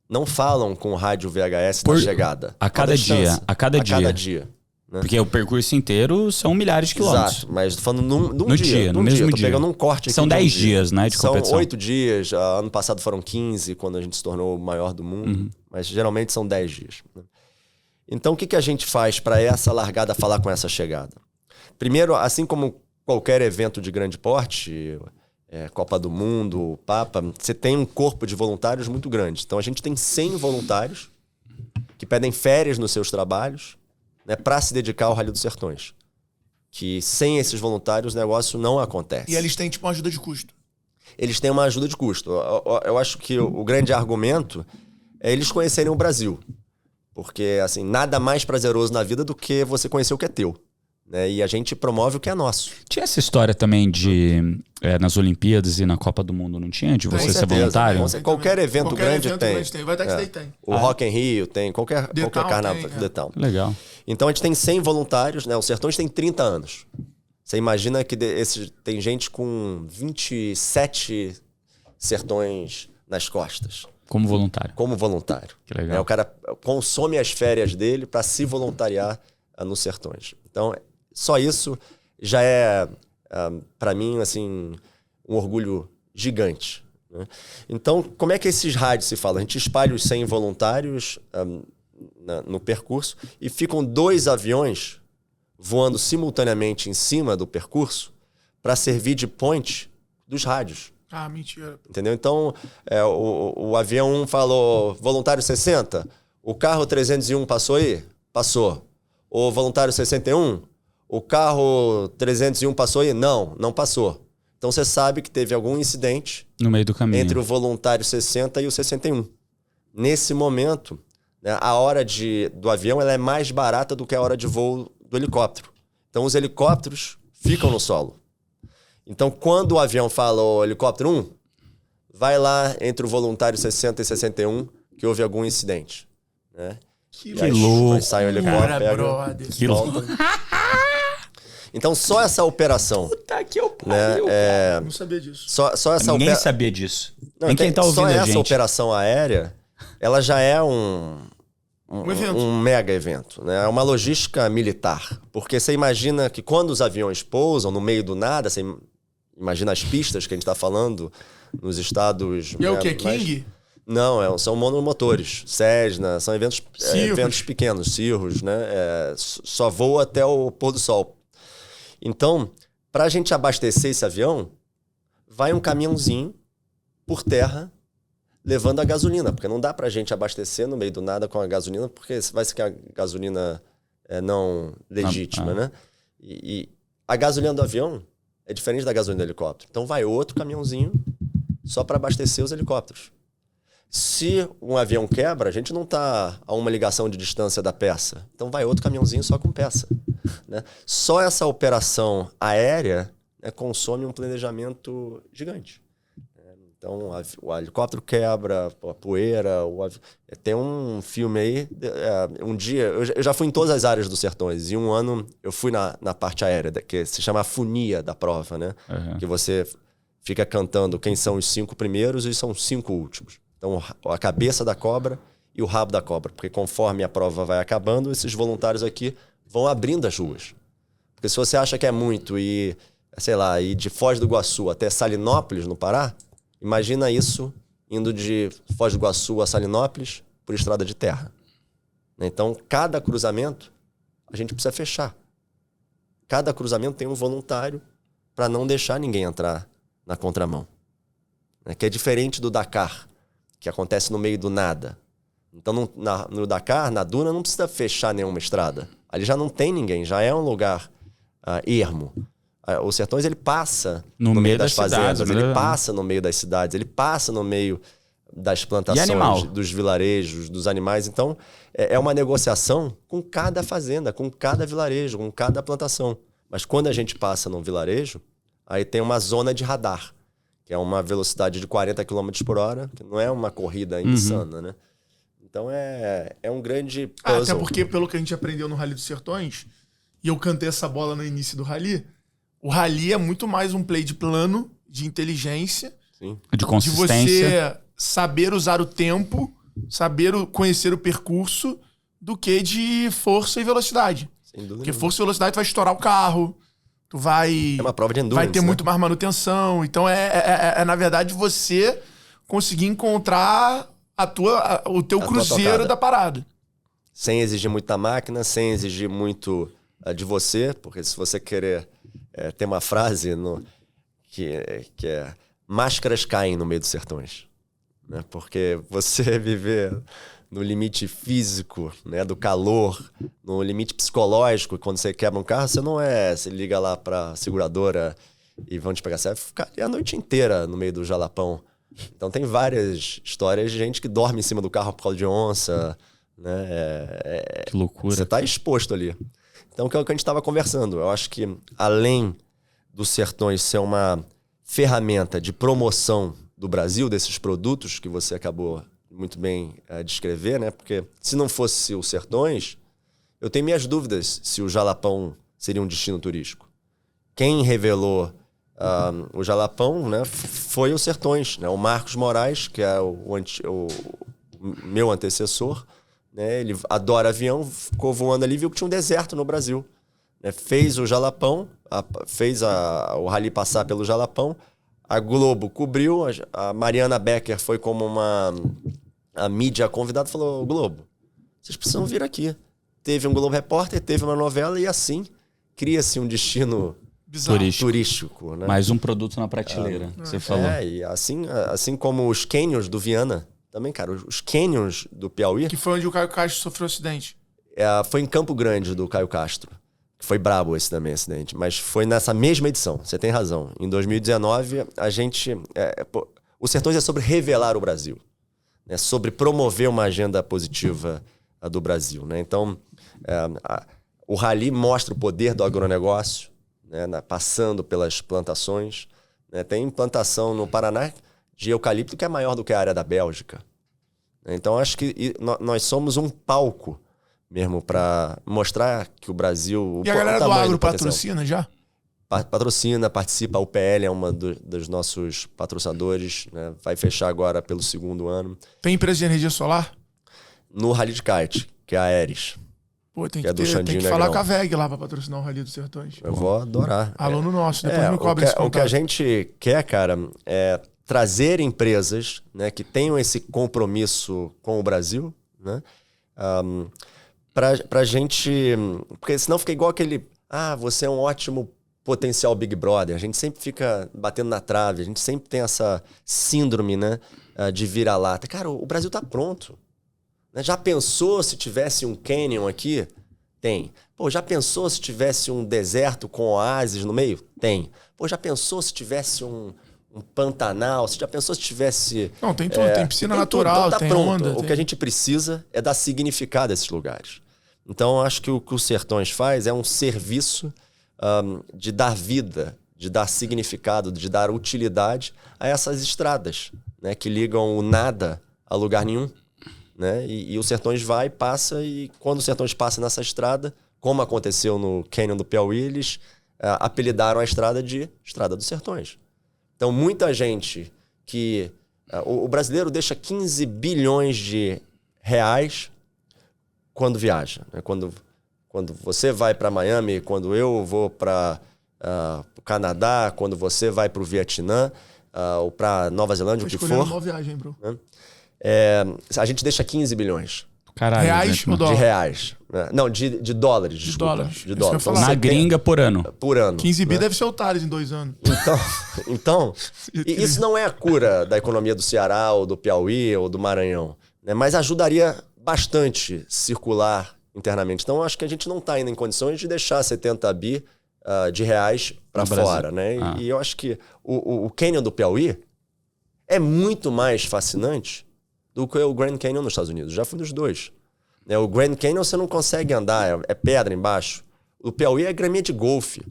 [SPEAKER 1] não falam com o rádio VHS da chegada.
[SPEAKER 2] A cada dia.
[SPEAKER 1] Né?
[SPEAKER 2] Porque o percurso inteiro são milhares de quilômetros.
[SPEAKER 1] Exato, mas tô falando num
[SPEAKER 2] no dia. No mesmo
[SPEAKER 1] dia. Tô
[SPEAKER 2] dia.
[SPEAKER 1] pegando um corte aqui.
[SPEAKER 2] São 10 dias, né, de competição.
[SPEAKER 1] São 8 dias. Ano passado foram 15, quando a gente se tornou o maior do mundo.
[SPEAKER 2] Uhum.
[SPEAKER 1] Mas geralmente são 10 dias. Né? Então o que a gente faz para essa largada falar com essa chegada? Primeiro, assim como qualquer evento de grande porte... Copa do Mundo, Papa, você tem um corpo de voluntários muito grande. Então a gente tem 100 voluntários que pedem férias nos seus trabalhos, né, para se dedicar ao Rally dos Sertões. Que sem esses voluntários o negócio não acontece.
[SPEAKER 3] E eles têm tipo uma ajuda de custo.
[SPEAKER 1] Eles têm uma ajuda de custo. Eu acho que o grande argumento é eles conhecerem o Brasil. Porque assim, nada mais prazeroso na vida do que você conhecer o que é teu. Né? E a gente promove o que é nosso.
[SPEAKER 2] Tinha essa história também de nas Olimpíadas e na Copa do Mundo, não tinha? De você ser voluntário?
[SPEAKER 1] Qualquer evento grande tem.
[SPEAKER 3] Vai estar que daí tem.
[SPEAKER 1] O Rock in Rio tem, qualquer carnaval. Detal.
[SPEAKER 2] Legal.
[SPEAKER 1] Então a gente tem 100 voluntários, né? O Sertões tem 30 anos. Você imagina que tem gente com 27 sertões nas costas.
[SPEAKER 2] Como voluntário.
[SPEAKER 1] Como voluntário.
[SPEAKER 2] Que legal.
[SPEAKER 1] O cara consome as férias dele para se voluntariar nos Sertões. Então, só isso já é, para mim, assim, um orgulho gigante. Né? Então, como é que esses rádios se falam? A gente espalha os 100 voluntários no percurso e ficam 2 aviões voando simultaneamente em cima do percurso para servir de ponte dos rádios.
[SPEAKER 3] Ah, mentira.
[SPEAKER 1] Entendeu? Então, o avião 1 falou voluntário 60, o carro 301 passou aí? Passou. O voluntário 61, o carro 301 passou aí? Não passou. Então você sabe que teve algum incidente
[SPEAKER 2] no meio do caminho
[SPEAKER 1] entre o voluntário 60 e o 61. Nesse momento, né, a hora do avião ela é mais barata do que a hora de voo do helicóptero. Então os helicópteros ficam no solo. Então quando o avião fala, o helicóptero 1, vai lá entre o voluntário 60 e 61 que houve algum incidente. Né?
[SPEAKER 2] Que louco.
[SPEAKER 1] Sai o helicóptero, pega,
[SPEAKER 2] que louco.
[SPEAKER 1] Então, só essa operação...
[SPEAKER 2] Puta que eu pariu,
[SPEAKER 3] cara. Não sabia disso.
[SPEAKER 1] Só essa
[SPEAKER 2] Ninguém sabia disso.
[SPEAKER 1] Não,
[SPEAKER 2] Nem quem tá ouvindo
[SPEAKER 1] só
[SPEAKER 2] a
[SPEAKER 1] essa
[SPEAKER 2] gente.
[SPEAKER 1] operação aérea, ela já é um mega evento, né? É uma logística militar. Porque você imagina que quando os aviões pousam no meio do nada, você imagina as pistas que a gente está falando nos estados...
[SPEAKER 3] E é o quê? King?
[SPEAKER 1] Não, são monomotores. Cessna, são eventos pequenos, Cirrus, né? Só voa até o pôr do sol. Então, para a gente abastecer esse avião, vai um caminhãozinho por terra levando a gasolina, porque não dá pra gente abastecer no meio do nada com a gasolina, porque vai ser que a gasolina não legítima, né? E a gasolina do avião é diferente da gasolina do helicóptero. Então vai outro caminhãozinho só para abastecer os helicópteros. Se um avião quebra, a gente não tá a uma ligação de distância da peça. Então vai outro caminhãozinho só com peça, né? Só essa operação aérea, né, consome um planejamento gigante. Então, o helicóptero quebra, a poeira... Tem um filme aí... um dia... Eu já fui em todas as áreas dos Sertões. E um ano eu fui na parte aérea, que se chama a fonia da prova, né? Que você fica cantando quem são os 5 primeiros e são os 5 últimos. Então, a cabeça da cobra e o rabo da cobra. Porque conforme a prova vai acabando, esses voluntários aqui vão abrindo as ruas. Porque se você acha que é muito ir, sei lá, ir de Foz do Iguaçu até Salinópolis, no Pará... Imagina isso indo de Foz do Iguaçu a Salinópolis por estrada de terra. Então, cada cruzamento a gente precisa fechar. Cada cruzamento tem um voluntário para não deixar ninguém entrar na contramão. Que é diferente do Dakar, que acontece no meio do nada. Então, no Dakar, na duna, não precisa fechar nenhuma estrada. Ali já não tem ninguém, já é um lugar ermo. Os Sertões, ele passa no meio das fazendas, ele passa no meio das cidades, ele passa no meio das plantações, dos vilarejos, dos animais. Então, é uma negociação com cada fazenda, com cada vilarejo, com cada plantação. Mas quando a gente passa num vilarejo, aí tem uma zona de radar, que é uma velocidade de 40 km por hora, que não é uma corrida insana, né? Então, é um grande puzzle.
[SPEAKER 3] Até porque, pelo que a gente aprendeu no Rally dos Sertões, e eu cantei essa bola no início do Rally... O rally é muito mais um play de plano, de inteligência,
[SPEAKER 2] de consistência.
[SPEAKER 3] De você saber usar o tempo, conhecer o percurso, do que de força e velocidade.
[SPEAKER 1] Sem dúvida.
[SPEAKER 3] Porque força e velocidade tu vai estourar o carro, tu vai...
[SPEAKER 1] É uma prova de endurance,
[SPEAKER 3] vai ter muito mais manutenção. Então na verdade, você conseguir encontrar o teu cruzeiro da parada.
[SPEAKER 1] Sem exigir muita máquina, sem exigir muito de você, porque se você querer... tem uma frase que é máscaras caem no meio dos sertões, né? Porque você viver no limite físico, né, do calor, no limite psicológico, quando você quebra um carro, você liga lá pra seguradora e vão te pegar, você vai ficar a noite inteira no meio do jalapão. Então tem várias histórias de gente que dorme em cima do carro por causa de onça, né?
[SPEAKER 2] Que loucura.
[SPEAKER 1] Você tá exposto ali. Então, que é o que a gente estava conversando. Eu acho que, além dos Sertões ser uma ferramenta de promoção do Brasil, desses produtos que você acabou muito bem de escrever, né? Porque se não fosse os Sertões, eu tenho minhas dúvidas se o Jalapão seria um destino turístico. Quem revelou o Jalapão, né, foi os Sertões, né? O Marcos Moraes, que é o meu antecessor, né? Ele adora avião, ficou voando ali e viu que tinha um deserto no Brasil. Né? Fez o Jalapão, fez o rally passar pelo Jalapão. A Globo cobriu, a Mariana Becker foi como a mídia convidada e falou: Globo, vocês precisam vir aqui. Teve um Globo Repórter, teve uma novela e assim cria-se um destino turístico. Né?
[SPEAKER 2] Mais um produto na prateleira, você falou.
[SPEAKER 1] E assim como os canyons do Viana, também, cara, os canyons do Piauí...
[SPEAKER 3] Que foi onde o Caio Castro sofreu acidente.
[SPEAKER 1] Foi em Campo Grande, do Caio Castro. Foi brabo esse também, acidente. Mas foi nessa mesma edição, você tem razão. Em 2019, a gente... Os Sertões é sobre revelar o Brasil. Né? Sobre promover uma agenda positiva do Brasil. Né? Então, o rally mostra o poder do agronegócio, né? Passando pelas plantações. Né? Tem plantação no Paraná de eucalipto que é maior do que a área da Bélgica. Então, acho que nós somos um palco mesmo para mostrar que o Brasil...
[SPEAKER 3] E a galera do agro patrocina já?
[SPEAKER 1] Patrocina, participa. A UPL é uma dos nossos patrocinadores. Né? Vai fechar agora pelo 2º ano.
[SPEAKER 3] Tem empresa de energia solar?
[SPEAKER 1] No Rally de Kart, que é a Aeres.
[SPEAKER 3] Pô, tem
[SPEAKER 1] que é do
[SPEAKER 3] tem
[SPEAKER 1] Xandinho
[SPEAKER 3] que falar
[SPEAKER 1] Negrão.
[SPEAKER 3] com a VEG lá pra patrocinar o Rally dos Sertões.
[SPEAKER 1] Eu vou adorar.
[SPEAKER 3] Aluno nosso, depois me cobra esse
[SPEAKER 1] o que a
[SPEAKER 3] contato.
[SPEAKER 1] gente quer, cara, é trazer empresas, né, que tenham esse compromisso com o Brasil, né, pra gente... Porque senão fica igual aquele... você é um ótimo potencial Big Brother. A gente sempre fica batendo na trave, a gente sempre tem essa síndrome, né, de vira-lata. Cara, o Brasil tá pronto. Já pensou se tivesse um canyon aqui? Tem. Pô, já pensou se tivesse um deserto com oásis no meio? Tem. Pô, já pensou se tivesse um Pantanal? Você já pensou se tivesse...
[SPEAKER 3] Não, tem tudo. Tem piscina natural,
[SPEAKER 1] então tá
[SPEAKER 3] tem
[SPEAKER 1] pronto.
[SPEAKER 3] onda.
[SPEAKER 1] O que a gente precisa é dar significado a esses lugares. Então, eu acho que o que o Sertões faz é um serviço de dar vida, de dar significado, de dar utilidade a essas estradas, né, que ligam o nada a lugar nenhum. Né? E o Sertões vai, passa, e quando o Sertões passa nessa estrada, como aconteceu no Canyon do Piauí, eles apelidaram a estrada de Estrada dos Sertões. Então, muita gente que... o brasileiro deixa 15 bilhões de reais quando viaja. Né? Quando você vai para Miami, quando eu vou para o Canadá, quando você vai para o Vietnã, ou para Nova Zelândia, o que for.
[SPEAKER 3] Uma viagem, bro.
[SPEAKER 1] Né? A gente deixa 15 bilhões.
[SPEAKER 2] Caralho,
[SPEAKER 3] reais ou dólar?
[SPEAKER 1] De reais. Né? Não, de dólares, desculpa.
[SPEAKER 3] Dólares.
[SPEAKER 1] De
[SPEAKER 3] Isso
[SPEAKER 1] dólares.
[SPEAKER 3] que eu ia
[SPEAKER 1] Então,
[SPEAKER 3] falar.
[SPEAKER 2] Na gringa por ano.
[SPEAKER 1] por ano.
[SPEAKER 3] 15 bi
[SPEAKER 1] né?
[SPEAKER 3] deve ser o Thales em 2 anos.
[SPEAKER 1] Então isso não é a cura da economia do Ceará, ou do Piauí, ou do Maranhão. Né? Mas ajudaria bastante circular internamente. Então, acho que a gente não está ainda em condições de deixar 70 bi de reais para fora. Né? E eu acho que o Canyon do Piauí é muito mais fascinante do que o Grand Canyon nos Estados Unidos. Já fui nos dois. O Grand Canyon você não consegue andar, é pedra embaixo. O Piauí é graminha de golfe.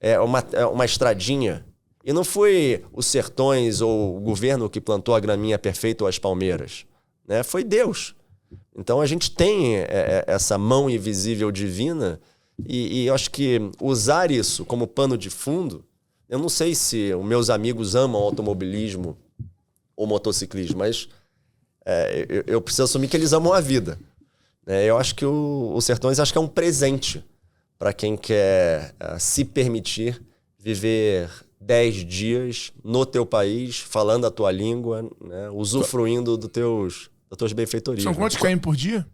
[SPEAKER 1] É uma estradinha. E não foi os Sertões ou o governo que plantou a graminha perfeita ou as palmeiras. Né? Foi Deus. Então a gente tem essa mão invisível divina e eu acho que usar isso como pano de fundo... Eu não sei se os meus amigos amam automobilismo ou motociclismo, mas eu preciso assumir que eles amam a vida. Eu acho que o Sertões acho que é um presente para quem quer se permitir viver 10 dias no teu país, falando a tua língua, né, usufruindo das tuas benfeitorias.
[SPEAKER 3] São quantos km por dia?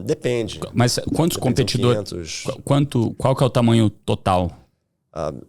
[SPEAKER 1] Depende.
[SPEAKER 2] Mas quantos competidores... Qual que é o tamanho total?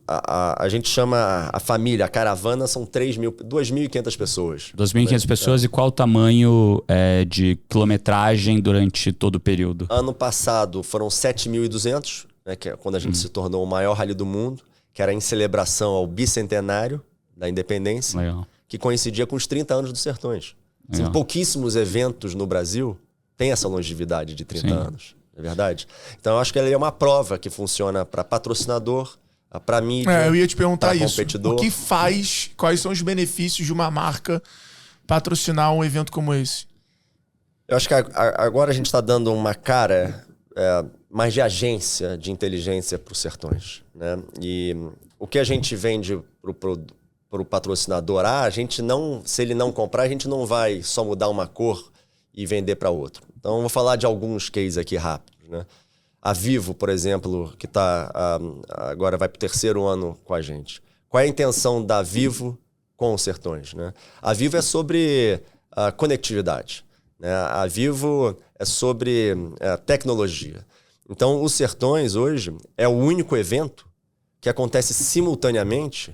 [SPEAKER 1] A gente chama a família, a caravana, são 2.500 pessoas.
[SPEAKER 2] 2.500 pessoas e qual o tamanho de quilometragem durante todo o período?
[SPEAKER 1] Ano passado foram 7.200, né, que é quando a gente se tornou o maior rally do mundo, que era em celebração ao bicentenário da independência,
[SPEAKER 2] Legal.
[SPEAKER 1] que coincidia com os 30 anos dos Sertões. Assim, pouquíssimos eventos no Brasil têm essa longevidade de 30 anos, não é verdade? Então eu acho que ela é uma prova que funciona para patrocinador, para mídia,
[SPEAKER 3] eu ia te perguntar
[SPEAKER 1] pra
[SPEAKER 3] isso.
[SPEAKER 1] competidor.
[SPEAKER 3] O que faz, quais são os benefícios de uma marca patrocinar um evento como esse?
[SPEAKER 1] Eu acho que agora a gente está dando uma cara mais de agência de inteligência para os Sertões. Né? E o que a gente vende para o patrocinador, a gente não, se ele não comprar, a gente não vai só mudar uma cor e vender para outro. Então, eu vou falar de alguns cases aqui rápidos. Né? A Vivo, por exemplo, que agora vai para o 3º ano com a gente. Qual é a intenção da Vivo com os Sertões? Né? A Vivo é sobre conectividade. Né? A Vivo é sobre tecnologia. Então, os Sertões hoje é o único evento que acontece simultaneamente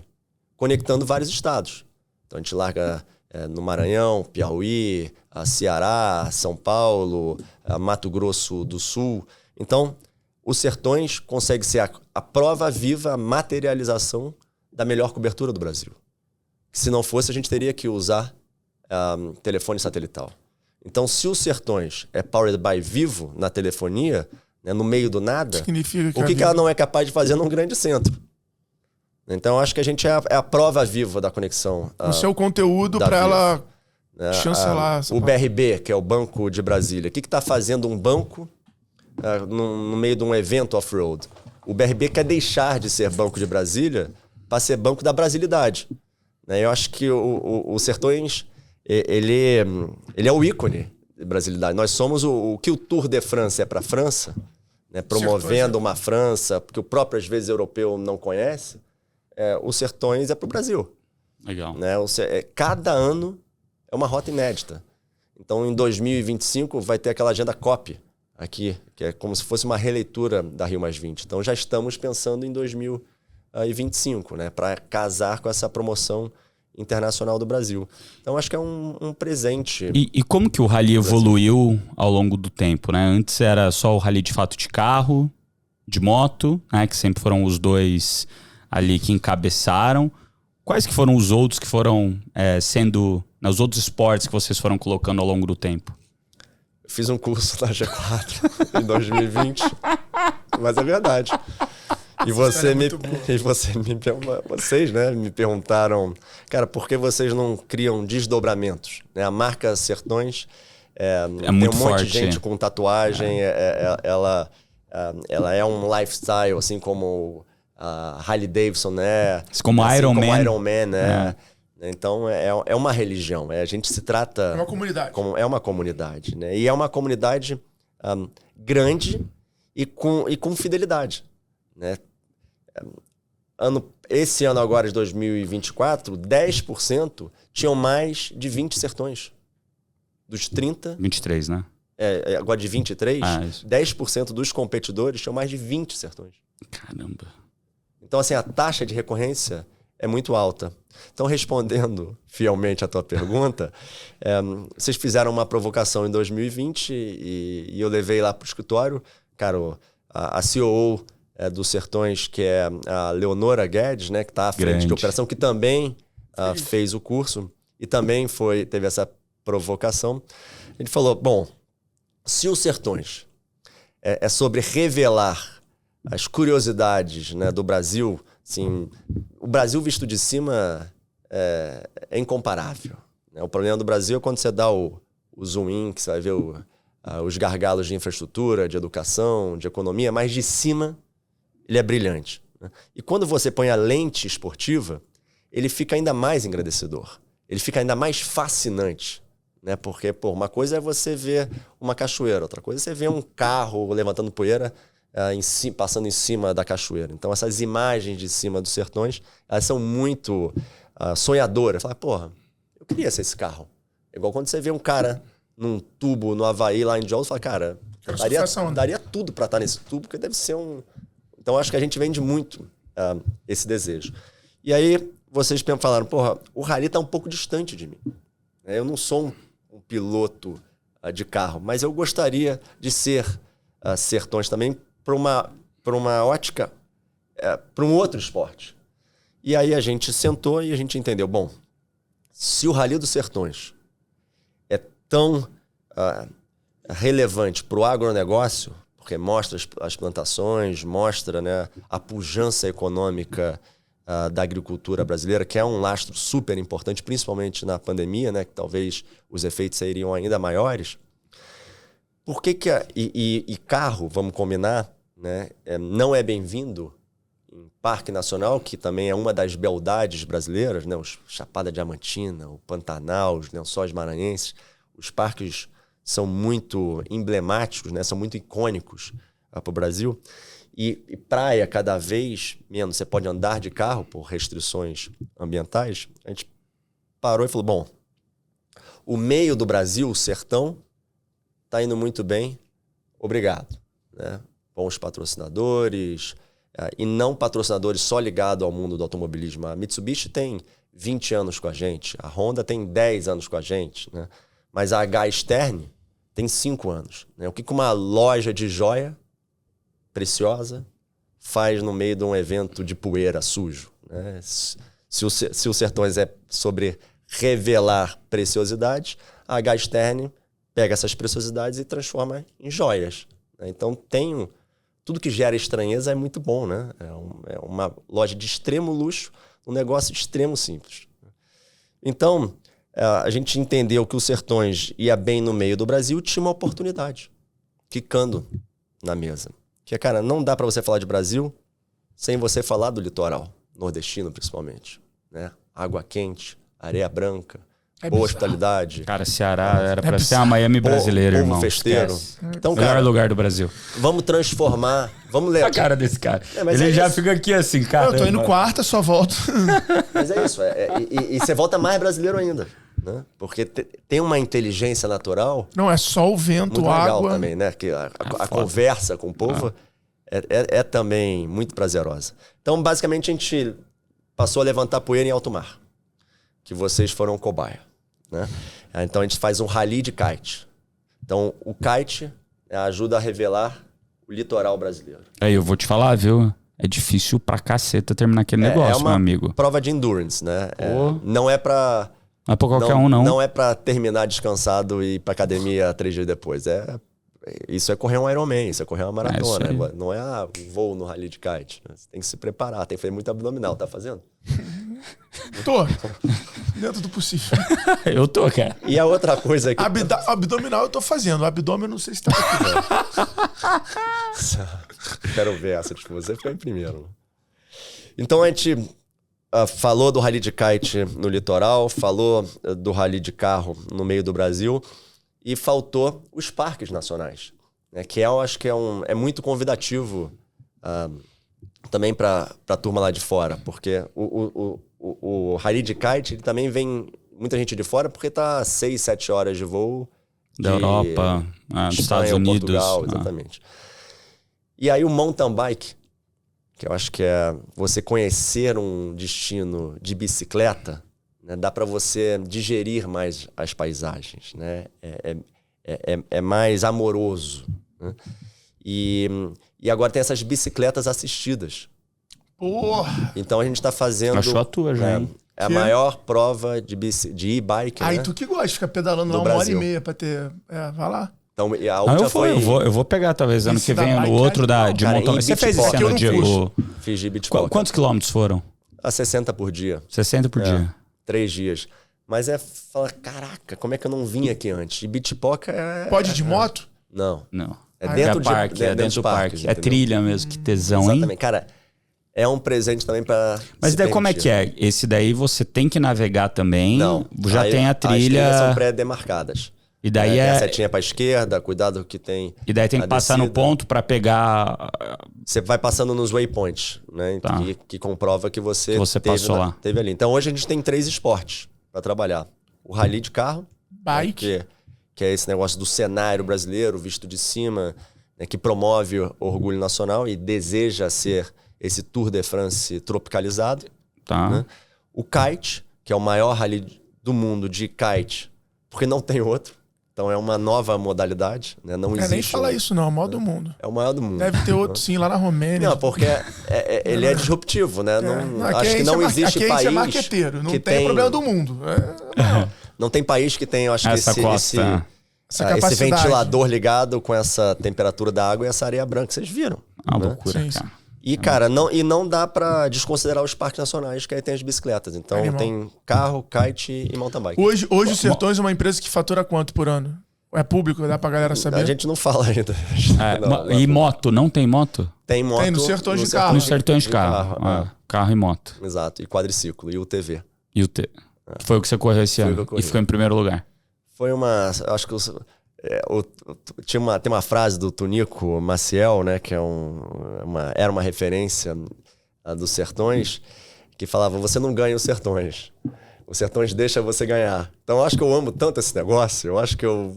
[SPEAKER 1] conectando vários estados. Então, a gente larga no Maranhão, Piauí, Ceará, São Paulo, Mato Grosso do Sul. Então, os Sertões consegue ser a prova viva, a materialização da melhor cobertura do Brasil. Se não fosse, a gente teria que usar telefone satelital. Então, se os Sertões é powered by Vivo na telefonia, né, no meio do nada,
[SPEAKER 3] Significa
[SPEAKER 1] o que ela não é capaz de fazer num grande centro? Então, acho que a gente é a prova viva da conexão.
[SPEAKER 3] O seu conteúdo para ela chancelar essa
[SPEAKER 1] o BRB, que é o Banco de Brasília. O que está fazendo um banco no meio de um evento off-road? O BRB quer deixar de ser Banco de Brasília para ser Banco da Brasilidade. Eu acho que o Sertões ele é o ícone brasilidade. Nós somos o que o Tour de France é para a França, né, promovendo uma França, porque o próprio, às vezes, europeu não conhece, os Sertões é para o Brasil.
[SPEAKER 2] Legal.
[SPEAKER 1] Né? Cada ano é uma rota inédita. Então, em 2025, vai ter aquela agenda COP aqui, que é como se fosse uma releitura da Rio+20. Então, já estamos pensando em 2025, né, para casar com essa promoção internacional do Brasil. Então, acho que é um presente.
[SPEAKER 2] E como que o rally evoluiu ao longo do tempo, né? Antes era só o rally de fato de carro, de moto, né? Que sempre foram os dois ali que encabeçaram. Quais que foram os outros que foram sendo... os outros esportes que vocês foram colocando ao longo do tempo?
[SPEAKER 1] Eu fiz um curso na G4 em 2020, mas é verdade. E vocês me perguntaram, cara, por que vocês não criam desdobramentos? Né? A marca Sertões tem um monte
[SPEAKER 2] forte,
[SPEAKER 1] de gente com tatuagem, ela é um lifestyle, assim como a Harley Davidson, né?
[SPEAKER 2] Como
[SPEAKER 1] assim
[SPEAKER 2] Iron
[SPEAKER 1] como
[SPEAKER 2] Man.
[SPEAKER 1] Iron Man, né? Então é uma religião, a gente se trata...
[SPEAKER 3] É uma comunidade.
[SPEAKER 1] É uma comunidade, né? E é uma comunidade grande e com fidelidade, né? Esse ano agora de 2024, 10% tinham mais de 20 sertões. Dos 30...
[SPEAKER 2] 23, né?
[SPEAKER 1] Agora de 23,
[SPEAKER 2] isso.
[SPEAKER 1] 10% dos competidores tinham mais de 20 sertões.
[SPEAKER 2] Caramba.
[SPEAKER 1] Então, assim, a taxa de recorrência é muito alta. Então, respondendo fielmente à tua pergunta, vocês fizeram uma provocação em 2020 e eu levei lá para o escritório, cara, a CEO dos Sertões, que é a Leonora Guedes, né, que está à frente de operação, que também fez o curso e também teve essa provocação. Ele falou, bom, se os Sertões é sobre revelar as curiosidades, né, do Brasil, assim, o Brasil visto de cima é incomparável. Né? O problema do Brasil é quando você dá o zoom in, que você vai ver os gargalos de infraestrutura, de educação, de economia, mas de cima ele é brilhante. Né? E quando você põe a lente esportiva, ele fica ainda mais engrandecedor. Ele fica ainda mais fascinante. Né? Porque, uma coisa é você ver uma cachoeira, outra coisa é você ver um carro levantando poeira passando em cima da cachoeira. Então, essas imagens de cima dos Sertões, elas são muito sonhadoras. Fala, porra, eu queria ser esse carro. É igual quando você vê um cara num tubo no Havaí, lá em Jaws, fala, cara, daria tudo pra estar nesse tubo, porque deve ser um... Então, acho que a gente vende muito esse desejo. E aí, vocês falaram, porra, o rally tá um pouco distante de mim. Eu não sou um piloto de carro, mas eu gostaria de ser Sertões também para uma ótica, para um outro esporte. E aí a gente sentou e a gente entendeu, bom, se o Rally dos Sertões é tão relevante para o agronegócio, porque mostra as plantações, mostra, né, a pujança econômica da agricultura brasileira, que é um lastro super importante, principalmente na pandemia, né, que talvez os efeitos seriam ainda maiores. Por que e carro, vamos combinar, né, não é bem-vindo em Parque Nacional, que também é uma das beldades brasileiras, né, os Chapada Diamantina, o Pantanal, os Lençóis Maranhenses. Os parques são muito emblemáticos, né, são muito icônicos para o Brasil. E praia, cada vez menos, você pode andar de carro por restrições ambientais. A gente parou e falou, bom, o meio do Brasil, o sertão, está indo muito bem, obrigado. Né? Bons patrocinadores, e não patrocinadores só ligados ao mundo do automobilismo. A Mitsubishi tem 20 anos com a gente, a Honda tem 10 anos com a gente, né? Mas a H-Stern tem 5 anos. Né? O que uma loja de joia preciosa faz no meio de um evento de poeira sujo? Né? Se o Sertões é sobre revelar preciosidades, a H-Stern pega essas preciosidades e transforma em joias. Então, tudo que gera estranheza é muito bom, né? É uma loja de extremo luxo, um negócio de extremo simples. Então, a gente entendeu que o Sertões ia bem no meio do Brasil, tinha uma oportunidade, quicando na mesa. Que, cara, não dá para você falar de Brasil sem você falar do litoral, nordestino principalmente. Né? Água quente, areia branca, boa hospitalidade.
[SPEAKER 2] Cara, Ceará era pra ser a Miami brasileira,
[SPEAKER 1] povo
[SPEAKER 2] irmão.
[SPEAKER 1] festeiro.
[SPEAKER 2] Esquece.
[SPEAKER 1] Então,
[SPEAKER 2] Melhor
[SPEAKER 1] cara,
[SPEAKER 2] lugar do Brasil.
[SPEAKER 1] vamos transformar, vamos ler.
[SPEAKER 2] A cara desse cara.
[SPEAKER 1] mas
[SPEAKER 2] Ele
[SPEAKER 1] é
[SPEAKER 2] já
[SPEAKER 1] isso.
[SPEAKER 2] fica aqui assim, cara.
[SPEAKER 3] Eu tô indo quarta, só volto.
[SPEAKER 1] Mas é isso, e você volta mais brasileiro ainda, né? Porque tem uma inteligência natural
[SPEAKER 3] Não, é só o vento,
[SPEAKER 1] muito legal
[SPEAKER 3] água.
[SPEAKER 1] também, né? Que a conversa com o povo é também muito prazerosa. Então, basicamente, a gente passou a levantar poeira em alto mar, que vocês foram cobaia, né? Então, a gente faz um rally de kite. Então, o kite ajuda a revelar o litoral brasileiro.
[SPEAKER 2] Aí, eu vou te falar, viu? É difícil pra caceta terminar aquele negócio,
[SPEAKER 1] uma
[SPEAKER 2] meu amigo.
[SPEAKER 1] prova de endurance, né?
[SPEAKER 2] Pô.
[SPEAKER 1] Não é pra...
[SPEAKER 2] Não é pra qualquer um, não.
[SPEAKER 1] Não é pra terminar descansado e ir pra academia 3 dias depois. Isso é correr um Ironman, isso é correr uma maratona.
[SPEAKER 2] isso aí.
[SPEAKER 1] Não é voo no rally de kite. Né? Você tem que se preparar, tem que fazer muito abdominal. Tá fazendo?
[SPEAKER 3] Tô. Dentro do possível.
[SPEAKER 2] Eu tô, cara.
[SPEAKER 1] E a outra coisa que...
[SPEAKER 3] Abdominal eu tô fazendo. O abdômen eu não sei se tá aqui.
[SPEAKER 1] Quero ver essa de você ficar em primeiro. Então a gente falou do rally de kite no litoral, falou do rally de carro no meio do Brasil e faltou os parques nacionais, né? Que eu acho que é muito convidativo também para a turma lá de fora, porque o rally de kite ele também vem muita gente de fora porque tá 6, 7 horas de voo
[SPEAKER 2] Da Europa, dos Estados Unidos.
[SPEAKER 1] Portugal, exatamente. E aí o mountain bike, que eu acho que é você conhecer um destino de bicicleta, né, dá para você digerir mais as paisagens, né? É mais amoroso, né? E agora tem essas bicicletas assistidas.
[SPEAKER 3] Porra!
[SPEAKER 1] Então a gente está fazendo...
[SPEAKER 2] Achou a tua já, hein?
[SPEAKER 1] É a maior prova de e-bike,
[SPEAKER 3] Aí
[SPEAKER 1] né?
[SPEAKER 3] tu que gosta de ficar pedalando
[SPEAKER 1] Do
[SPEAKER 3] lá 1 hora e
[SPEAKER 1] Brasil.
[SPEAKER 3] meia pra ter... vai lá.
[SPEAKER 1] Então, e a
[SPEAKER 2] Não,
[SPEAKER 1] última foi...
[SPEAKER 2] eu vou pegar talvez ano
[SPEAKER 3] Esse
[SPEAKER 2] que
[SPEAKER 3] da
[SPEAKER 2] vem, no
[SPEAKER 3] bike
[SPEAKER 2] outro
[SPEAKER 3] é
[SPEAKER 2] de
[SPEAKER 1] Cara,
[SPEAKER 2] montão.
[SPEAKER 1] em
[SPEAKER 2] Você fez esse
[SPEAKER 1] beach
[SPEAKER 2] ano,
[SPEAKER 3] eu não
[SPEAKER 2] Diego?
[SPEAKER 1] Fiz de beach poker.
[SPEAKER 2] Quantos quilômetros foram?
[SPEAKER 1] A 60 por dia.
[SPEAKER 2] 60 por dia.
[SPEAKER 1] 3 dias. Mas fala, caraca, como é que eu não vim aqui antes? E beach poker é...
[SPEAKER 3] Pode ir de moto?
[SPEAKER 1] Não.
[SPEAKER 2] Não.
[SPEAKER 1] É dentro de
[SPEAKER 2] parque, é dentro do parque.
[SPEAKER 1] parques,
[SPEAKER 2] É
[SPEAKER 1] entendeu?
[SPEAKER 2] trilha mesmo, que tesão, hein?
[SPEAKER 1] Exatamente. Cara, é um presente também pra...
[SPEAKER 2] Mas
[SPEAKER 1] se
[SPEAKER 2] daí como é
[SPEAKER 1] permitir.
[SPEAKER 2] que é? Esse daí você tem que navegar também?
[SPEAKER 1] Não.
[SPEAKER 2] Já
[SPEAKER 1] Aí,
[SPEAKER 2] tem a
[SPEAKER 1] As trilhas
[SPEAKER 2] trilha.
[SPEAKER 1] são pré-demarcadas.
[SPEAKER 2] E daí
[SPEAKER 1] Tem a
[SPEAKER 2] é.
[SPEAKER 1] setinha pra esquerda, cuidado que tem...
[SPEAKER 2] E daí tem que
[SPEAKER 1] a
[SPEAKER 2] passar no
[SPEAKER 1] descida.
[SPEAKER 2] ponto pra pegar.
[SPEAKER 1] Você vai passando nos waypoints, né?
[SPEAKER 2] Tá.
[SPEAKER 1] Que comprova que você,
[SPEAKER 2] Que você passou lá.
[SPEAKER 1] teve ali. Então hoje a gente tem 3 esportes pra trabalhar. O rally de carro,
[SPEAKER 3] Bike.
[SPEAKER 1] que é esse negócio do cenário brasileiro visto de cima, né, que promove o orgulho nacional e deseja ser esse Tour de France tropicalizado.
[SPEAKER 2] Tá.
[SPEAKER 1] Né? O kite, que é o maior rally do mundo de kite, porque não tem outro. Então é uma nova modalidade, né? Não existe.
[SPEAKER 3] Nem fala isso não, é o maior do mundo.
[SPEAKER 1] É o maior do mundo.
[SPEAKER 3] Deve ter outro sim, lá na Romênia.
[SPEAKER 1] Não, porque ele é disruptivo, né? Acho que não existe
[SPEAKER 3] aqui
[SPEAKER 1] país
[SPEAKER 3] é marqueteiro, não
[SPEAKER 1] que
[SPEAKER 3] tem problema do mundo.
[SPEAKER 1] Não tem país que tem, eu acho que
[SPEAKER 2] Essa costa.
[SPEAKER 3] Essa
[SPEAKER 1] esse
[SPEAKER 3] capacidade.
[SPEAKER 1] ventilador ligado com essa temperatura da água e essa areia branca, vocês viram.
[SPEAKER 2] Uma
[SPEAKER 1] né?
[SPEAKER 2] loucura,
[SPEAKER 3] Sim,
[SPEAKER 2] cara.
[SPEAKER 1] E, cara, não dá pra desconsiderar os parques nacionais, que aí tem as bicicletas. Então
[SPEAKER 3] Animal.
[SPEAKER 1] tem carro, kite e mountain bike.
[SPEAKER 3] Hoje o Sertões é uma empresa que fatura quanto por ano? É público, dá pra galera saber?
[SPEAKER 1] A gente não fala ainda.
[SPEAKER 2] É,
[SPEAKER 1] Não,
[SPEAKER 2] e moto? Não tem moto?
[SPEAKER 1] tem moto.
[SPEAKER 3] Tem no Sertões de carro.
[SPEAKER 2] No Sertões de carro. Carro e moto.
[SPEAKER 1] Exato, e quadriciclo, e UTV.
[SPEAKER 2] E o T. Foi o que você correu esse
[SPEAKER 1] Foi o
[SPEAKER 2] ano.
[SPEAKER 1] que eu corri.
[SPEAKER 2] E ficou em primeiro lugar.
[SPEAKER 1] Foi uma. Eu acho que tem uma frase do Tunico Maciel, né? Que era uma referência dos Sertões, que falava: você não ganha os Sertões. Os Sertões deixa você ganhar. Então eu acho que eu amo tanto esse negócio, eu acho que eu.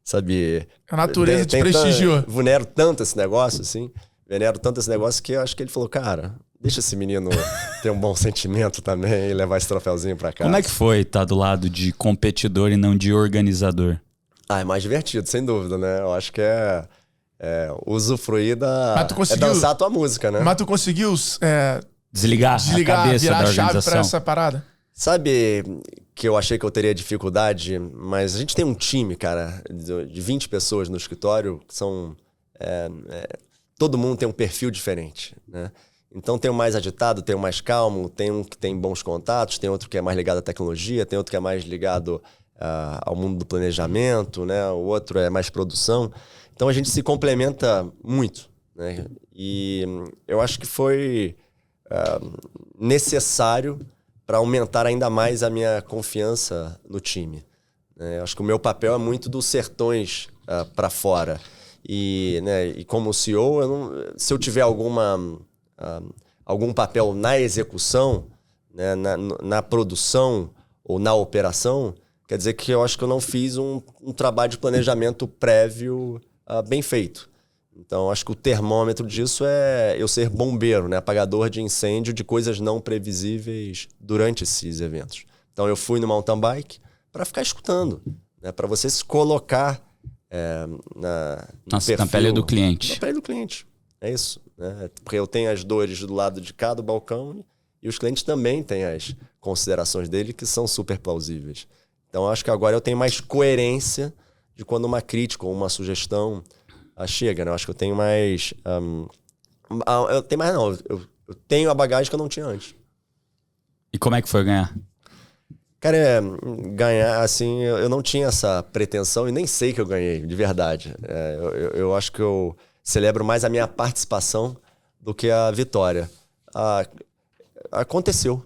[SPEAKER 1] Sabe.
[SPEAKER 3] A natureza te prestigiou.
[SPEAKER 1] Venero tanto esse negócio, assim. Venero tanto esse negócio que eu acho que ele falou: cara, deixa esse menino ter um bom sentimento também e levar esse troféuzinho pra cá.
[SPEAKER 2] Como é que foi estar do lado de competidor e não de organizador?
[SPEAKER 1] Ah, é mais divertido, sem dúvida, né? Eu acho que é usufruir da...
[SPEAKER 3] Mas tu conseguiu-
[SPEAKER 1] É dançar a tua música, né?
[SPEAKER 3] Mas tu conseguiu
[SPEAKER 2] Desligar a cabeça
[SPEAKER 3] virar
[SPEAKER 2] da
[SPEAKER 3] a chave pra
[SPEAKER 2] organização.
[SPEAKER 3] essa parada?
[SPEAKER 1] Sabe que eu achei que eu teria dificuldade, mas a gente tem um time, cara, de 20 pessoas no escritório, que são... todo mundo tem um perfil diferente, né? Então tem o mais agitado, tem o mais calmo, tem um que tem bons contatos, tem outro que é mais ligado à tecnologia, tem outro que é mais ligado ao mundo do planejamento, né? O outro é mais produção. Então a gente se complementa muito, né? E eu acho que foi necessário para aumentar ainda mais a minha confiança no time. Acho que o meu papel é muito dos sertões para fora. E como CEO, se eu tiver algum papel na execução, né, na produção ou na operação, quer dizer que eu acho que eu não fiz um trabalho de planejamento prévio bem feito. Então, acho que o termômetro disso é eu ser bombeiro, né, apagador de incêndio de coisas não previsíveis durante esses eventos. Então, eu fui no mountain bike para ficar escutando, né, para você se colocar
[SPEAKER 2] na pele do cliente.
[SPEAKER 1] Na pele do cliente, é isso. Né? Porque eu tenho as dores do lado de cá do balcão e os clientes também têm as considerações dele que são super plausíveis. Então, acho que agora eu tenho mais coerência de quando uma crítica ou uma sugestão chega, né? Eu acho que eu tenho mais... eu tenho a bagagem que eu não tinha antes.
[SPEAKER 2] E como é que foi ganhar?
[SPEAKER 1] Cara, ganhar, assim, eu não tinha essa pretensão e nem sei que eu ganhei, de verdade. Eu acho que eu celebro mais a minha participação do que a vitória. Aconteceu,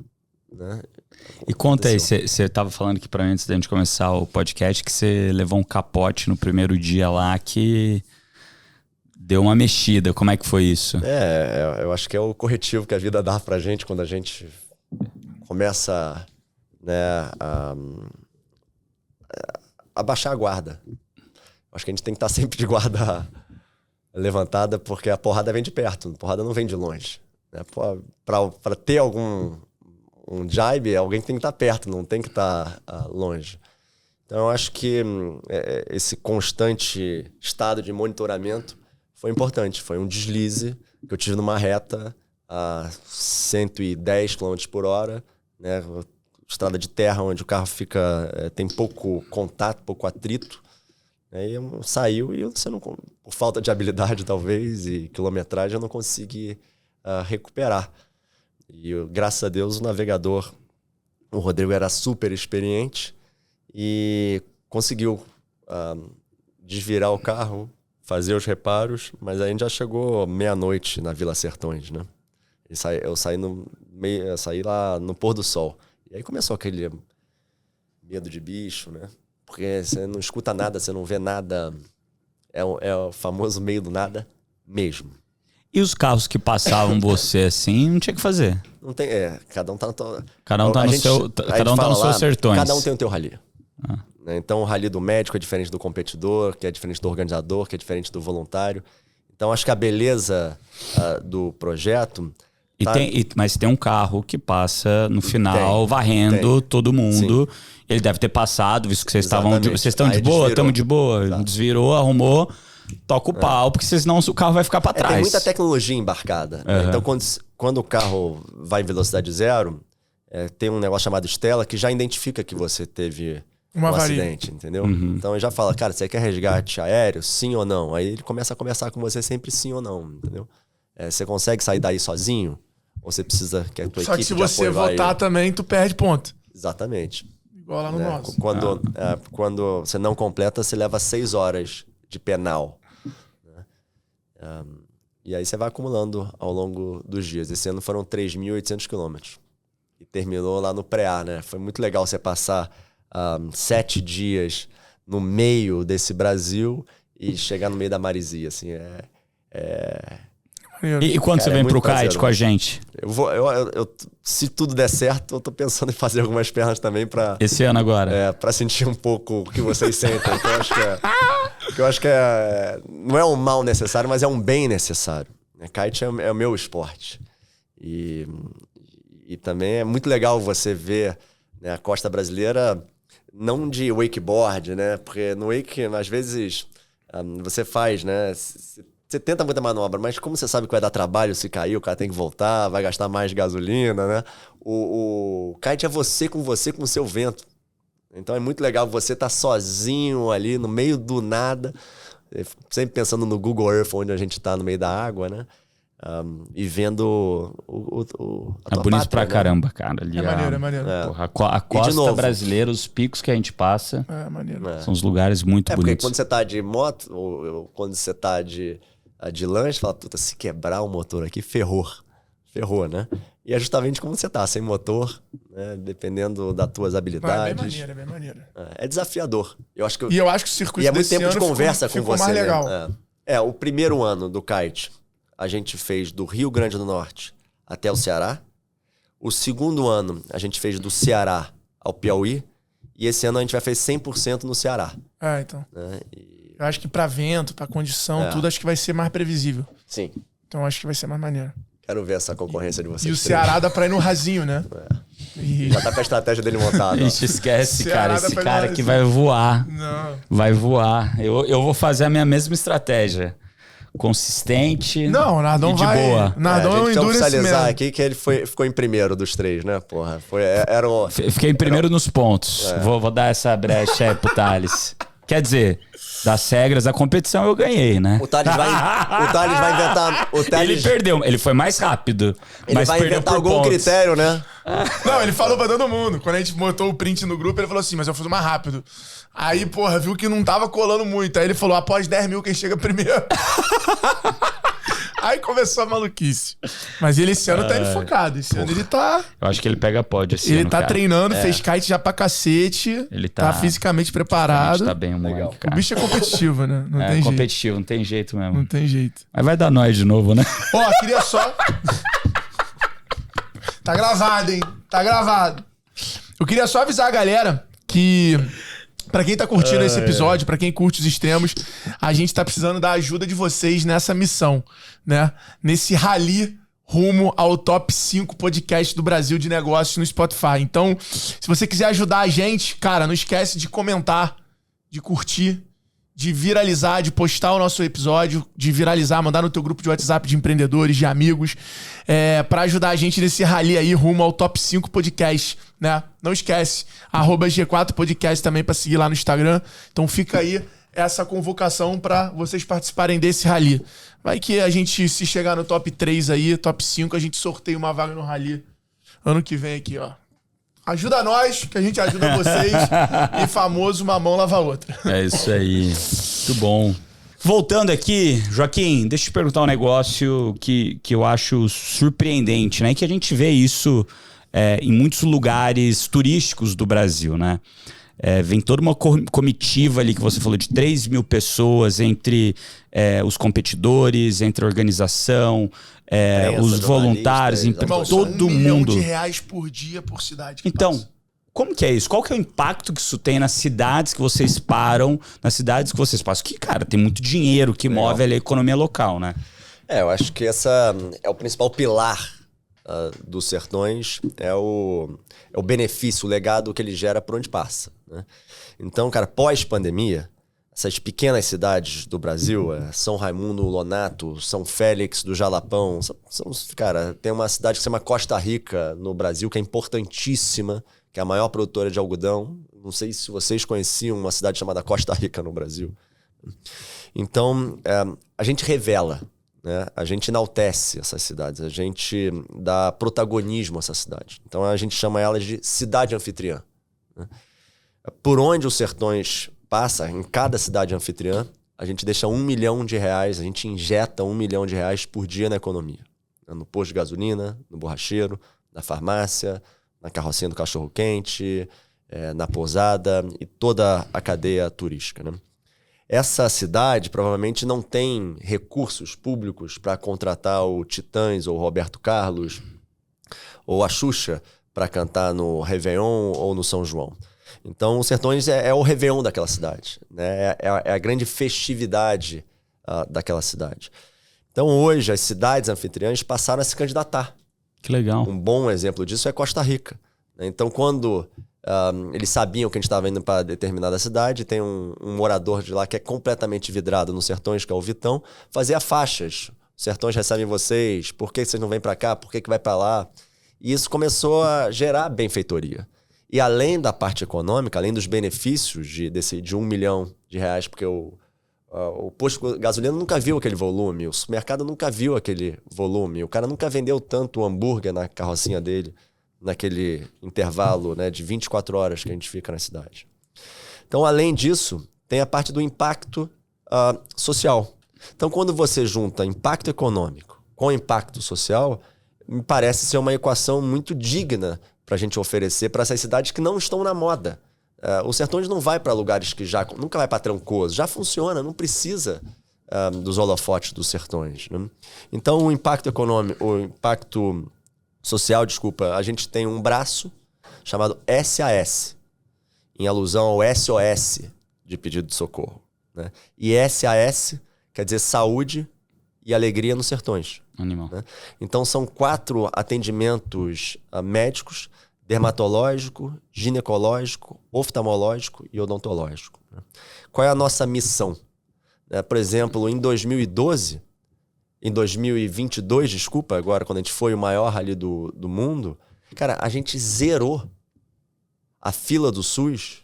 [SPEAKER 1] né?
[SPEAKER 2] E conta aí, você estava falando aqui para mim antes da gente começar o podcast que você levou um capote no primeiro dia lá que deu uma mexida. Como é que foi isso?
[SPEAKER 1] Eu acho que é o corretivo que a vida dá pra gente quando a gente começa, né, a baixar a guarda. Acho que a gente tem que estar sempre de guarda levantada porque a porrada vem de perto, a porrada não vem de longe. Né? Para ter um jibe, alguém tem que estar perto, não tem que estar longe. Então, eu acho que esse constante estado de monitoramento foi importante. Foi um deslize que eu tive numa reta a 110 km por hora, né? Estrada de terra onde o carro tem pouco contato, pouco atrito. Aí saiu e você não, por falta de habilidade talvez e quilometragem, eu não consegui recuperar. E graças a Deus o navegador, o Rodrigo, era super experiente e conseguiu desvirar o carro, fazer os reparos, mas a gente já chegou meia-noite na Vila Sertões, né? Eu saí lá no pôr do sol. E aí começou aquele medo de bicho, né? Porque você não escuta nada, você não vê nada. É o famoso meio do nada mesmo.
[SPEAKER 2] E os carros que passavam você assim, não tinha o que fazer?
[SPEAKER 1] Não tem, cada um tá no
[SPEAKER 2] Cada um tá no seu, cada um tá nos seus sertões.
[SPEAKER 1] Cada um tem o teu rally. Então o rally do médico é diferente do competidor, que é diferente do organizador, que é diferente do voluntário. Então acho que a beleza do projeto...
[SPEAKER 2] Mas tem um carro que passa no final varrendo todo mundo. Sim. Ele deve ter passado, visto que vocês estavam... Vocês estão de boa? Estamos de boa. Exato. Desvirou, arrumou, toca o pau, porque senão o carro vai ficar para trás.
[SPEAKER 1] Tem muita tecnologia embarcada. Né? Então quando o carro vai em velocidade zero, tem um negócio chamado Stella que já identifica que você teve um acidente, entendeu?
[SPEAKER 2] Uhum.
[SPEAKER 1] Então ele já fala, cara, você quer resgate aéreo? Sim ou não? Aí ele começa a conversar com você sempre sim ou não, entendeu? Você consegue sair daí sozinho? Ou você precisa que a tua
[SPEAKER 3] Só
[SPEAKER 1] equipe
[SPEAKER 3] que se você votar também, tu perde ponto.
[SPEAKER 1] Exatamente.
[SPEAKER 3] Igual lá no nosso.
[SPEAKER 1] Quando você não completa, você leva 6 horas de penal. Né? E aí você vai acumulando ao longo dos dias. Esse ano foram 3.800 quilômetros. E terminou lá no pré-A, né? Foi muito legal você passar 7 dias no meio desse Brasil e chegar no meio da maresia, assim,
[SPEAKER 2] E quando você vem pro kite com a gente?
[SPEAKER 1] Se tudo der certo, eu tô pensando em fazer algumas pernas também pra...
[SPEAKER 2] Esse ano agora?
[SPEAKER 1] Pra sentir um pouco o que vocês sentem. Então eu acho que não é um mal necessário, mas é um bem necessário. Kite é o meu esporte. E também é muito legal você ver, né, a costa brasileira, não de wakeboard, né? Porque no wake, às vezes, você faz, né? Você tenta muita manobra, mas como você sabe que vai dar trabalho se cair, o cara tem que voltar, vai gastar mais gasolina, né? O kite é você com o seu vento. Então é muito legal você estar sozinho ali, no meio do nada, sempre pensando no Google Earth, onde a gente está no meio da água, né? E vendo a tua
[SPEAKER 2] bonito
[SPEAKER 1] pátria,
[SPEAKER 2] pra
[SPEAKER 1] né?
[SPEAKER 2] caramba, cara. Ali
[SPEAKER 3] É maneiro.
[SPEAKER 2] Porra, a costa brasileira, os picos que a gente passa,
[SPEAKER 3] maneiro.
[SPEAKER 2] são os lugares muito
[SPEAKER 1] porque
[SPEAKER 2] bonitos.
[SPEAKER 1] quando você tá de moto, ou quando você tá de lanche, fala, puta, se quebrar o motor aqui, ferrou. ferrou, né? E é justamente como você tá, sem motor, né? Dependendo das tuas habilidades.
[SPEAKER 3] É bem maneiro.
[SPEAKER 1] É desafiador. Eu acho que
[SPEAKER 3] E eu acho que o circuito
[SPEAKER 1] é muito
[SPEAKER 3] desse
[SPEAKER 1] tempo de
[SPEAKER 3] ano
[SPEAKER 1] conversa
[SPEAKER 3] ficou
[SPEAKER 1] com você.
[SPEAKER 3] mais
[SPEAKER 1] né?
[SPEAKER 3] legal.
[SPEAKER 1] O primeiro ano do kite, a gente fez do Rio Grande do Norte até o Ceará. O segundo ano, a gente fez do Ceará ao Piauí. E esse ano a gente vai fazer 100% no Ceará.
[SPEAKER 3] Então.
[SPEAKER 1] Né?
[SPEAKER 3] Eu acho que pra vento, pra condição, tudo, acho que vai ser mais previsível.
[SPEAKER 1] Sim.
[SPEAKER 3] Então acho que vai ser mais maneiro.
[SPEAKER 1] Quero ver essa concorrência de vocês.
[SPEAKER 3] E o Ceará dá pra ir no rasinho, né?
[SPEAKER 1] Já tá com a estratégia dele montada.
[SPEAKER 2] Ixi, esquece,
[SPEAKER 3] Ceará
[SPEAKER 2] cara.
[SPEAKER 3] dá
[SPEAKER 2] Esse
[SPEAKER 3] pra
[SPEAKER 2] cara
[SPEAKER 3] nós.
[SPEAKER 2] aqui vai voar.
[SPEAKER 3] Não.
[SPEAKER 2] Vai voar. Eu vou fazer a minha mesma estratégia. Consistente.
[SPEAKER 3] Não, o Nardão
[SPEAKER 2] e de
[SPEAKER 3] vai.
[SPEAKER 2] boa.
[SPEAKER 3] O Nardão
[SPEAKER 1] a
[SPEAKER 3] é um
[SPEAKER 1] gente precisa
[SPEAKER 3] endurance
[SPEAKER 1] oficializar
[SPEAKER 3] mesmo.
[SPEAKER 1] aqui que ele ficou em primeiro dos três, né, porra? Era o...
[SPEAKER 2] Fiquei em primeiro nos pontos. Vou dar essa brecha aí pro Thales. Quer dizer, das regras da competição eu ganhei, né?
[SPEAKER 1] O Thales vai inventar... O Thales,
[SPEAKER 2] Ele perdeu. Ele foi mais rápido.
[SPEAKER 1] ele
[SPEAKER 2] mas
[SPEAKER 1] vai
[SPEAKER 2] perdeu
[SPEAKER 1] inventar
[SPEAKER 2] por
[SPEAKER 1] algum
[SPEAKER 2] pontos.
[SPEAKER 1] critério, né?
[SPEAKER 3] Não, ele falou pra todo mundo. Quando a gente botou o print no grupo, ele falou assim, mas eu fiz mais rápido. Aí, porra, viu que não tava colando muito. Aí ele falou, após 10 mil, quem chega primeiro. Aí começou a maluquice. Mas ele esse ano tá indo focado. Esse ano ele tá...
[SPEAKER 2] Eu acho que ele pega pódio esse
[SPEAKER 3] Ele
[SPEAKER 2] ano,
[SPEAKER 3] tá
[SPEAKER 2] cara.
[SPEAKER 3] treinando, fez kite já pra cacete.
[SPEAKER 2] Ele
[SPEAKER 3] tá
[SPEAKER 2] tá
[SPEAKER 3] fisicamente
[SPEAKER 2] A
[SPEAKER 3] preparado.
[SPEAKER 2] gente tá bem, o moleque,
[SPEAKER 3] O
[SPEAKER 2] cara.
[SPEAKER 3] bicho é competitivo, né? Não
[SPEAKER 2] É
[SPEAKER 3] tem jeito.
[SPEAKER 2] competitivo, não tem jeito mesmo.
[SPEAKER 3] Não tem jeito.
[SPEAKER 2] Mas vai dar nós de novo, né?
[SPEAKER 3] Ó, queria só... Tá gravado, hein? Tá gravado. Eu queria só avisar a galera que... Pra quem tá curtindo esse episódio, pra quem curte os extremos, a gente tá precisando da ajuda de vocês nessa missão, né? Nesse rally rumo ao top 5 podcast do Brasil de negócios no Spotify. Então, se você quiser ajudar a gente, cara, não esquece de comentar, de curtir, de viralizar, de postar o nosso episódio, de viralizar, mandar no teu grupo de WhatsApp de empreendedores, de amigos, pra ajudar a gente nesse rally aí rumo ao top 5 podcast, né? Não esquece, @G4 Podcast também pra seguir lá no Instagram. Então fica aí essa convocação pra vocês participarem desse rally. Vai que a gente, se chegar no top 3 aí, top 5, a gente sorteia uma vaga no rally ano que vem aqui, ó. Ajuda nós, que a gente ajuda vocês. E famoso, uma mão lava a outra.
[SPEAKER 2] É isso aí. Muito bom. Voltando aqui, Joaquim, deixa eu te perguntar um negócio que eu acho surpreendente, né? Que a gente vê isso em muitos lugares turísticos do Brasil, né? Vem toda uma comitiva ali que você falou de 3 mil pessoas entre os competidores, entre a organização, os voluntários, então
[SPEAKER 3] Irmão, são
[SPEAKER 2] todo
[SPEAKER 3] R$1 milhão
[SPEAKER 2] mundo.
[SPEAKER 3] por dia por cidade. que
[SPEAKER 2] Então,
[SPEAKER 3] passa.
[SPEAKER 2] como que é isso? Qual que é o impacto que isso tem nas cidades que vocês param, nas cidades que vocês passam? Que, cara, tem muito dinheiro que move ali a economia local, né?
[SPEAKER 1] Eu acho que essa é o principal pilar dos Sertões, é o benefício, o legado que ele gera por onde passa, né? Então, cara, pós-pandemia, essas pequenas cidades do Brasil, São Raimundo, Lonato, São Félix do Jalapão, cara, tem uma cidade que se chama Costa Rica no Brasil, que é importantíssima, que é a maior produtora de algodão. Não sei se vocês conheciam uma cidade chamada Costa Rica no Brasil. Então, a gente revela, né? A gente enaltece essas cidades, a gente dá protagonismo a essas cidades. Então a gente chama elas de cidade anfitriã, né? Por onde os Sertões passa, em cada cidade anfitriã, a gente deixa R$1 milhão, a gente injeta R$1 milhão por dia na economia. No posto de gasolina, no borracheiro, na farmácia, na carrocinha do cachorro-quente, na pousada e toda a cadeia turística, né? Essa cidade provavelmente não tem recursos públicos para contratar o Titãs ou o Roberto Carlos ou a Xuxa para cantar no Réveillon ou no São João. Então, os Sertões é o Réveillon daquela cidade, né? É a grande festividade daquela cidade. Então, hoje, as cidades anfitriãs passaram a se candidatar.
[SPEAKER 2] Que legal.
[SPEAKER 1] Um bom exemplo disso é Costa Rica, né? Então, quando eles sabiam que a gente estava indo para determinada cidade, tem um morador de lá que é completamente vidrado nos Sertões, que é o Vitão, fazia faixas. Os Sertões recebem vocês, por que vocês não vêm para cá, por que vai para lá? E isso começou a gerar benfeitoria. E além da parte econômica, além dos benefícios de R$1 milhão, porque o posto de gasolina nunca viu aquele volume, o supermercado nunca viu aquele volume, o cara nunca vendeu tanto hambúrguer na carrocinha dele, naquele intervalo, né, de 24 horas que a gente fica na cidade. Então, além disso, tem a parte do impacto social. Então, quando você junta impacto econômico com impacto social, me parece ser uma equação muito digna para a gente oferecer para essas cidades que não estão na moda. Os Sertões não vai para lugares que já... Nunca vai para Trancoso. Já funciona, não precisa dos holofotes dos Sertões. Né? Então, o impacto econômico, o impacto social, desculpa, a gente tem um braço chamado SAS, em alusão ao SOS de pedido de socorro. Né? E SAS quer dizer saúde e alegria nos Sertões.
[SPEAKER 2] Animal.
[SPEAKER 1] Né? Então, são 4 atendimentos médicos: dermatológico, ginecológico, oftalmológico e odontológico. Né? Qual é a nossa missão? Por exemplo, em 2012, em 2022, desculpa, agora quando a gente foi o maior rally do mundo, cara, a gente zerou a fila do SUS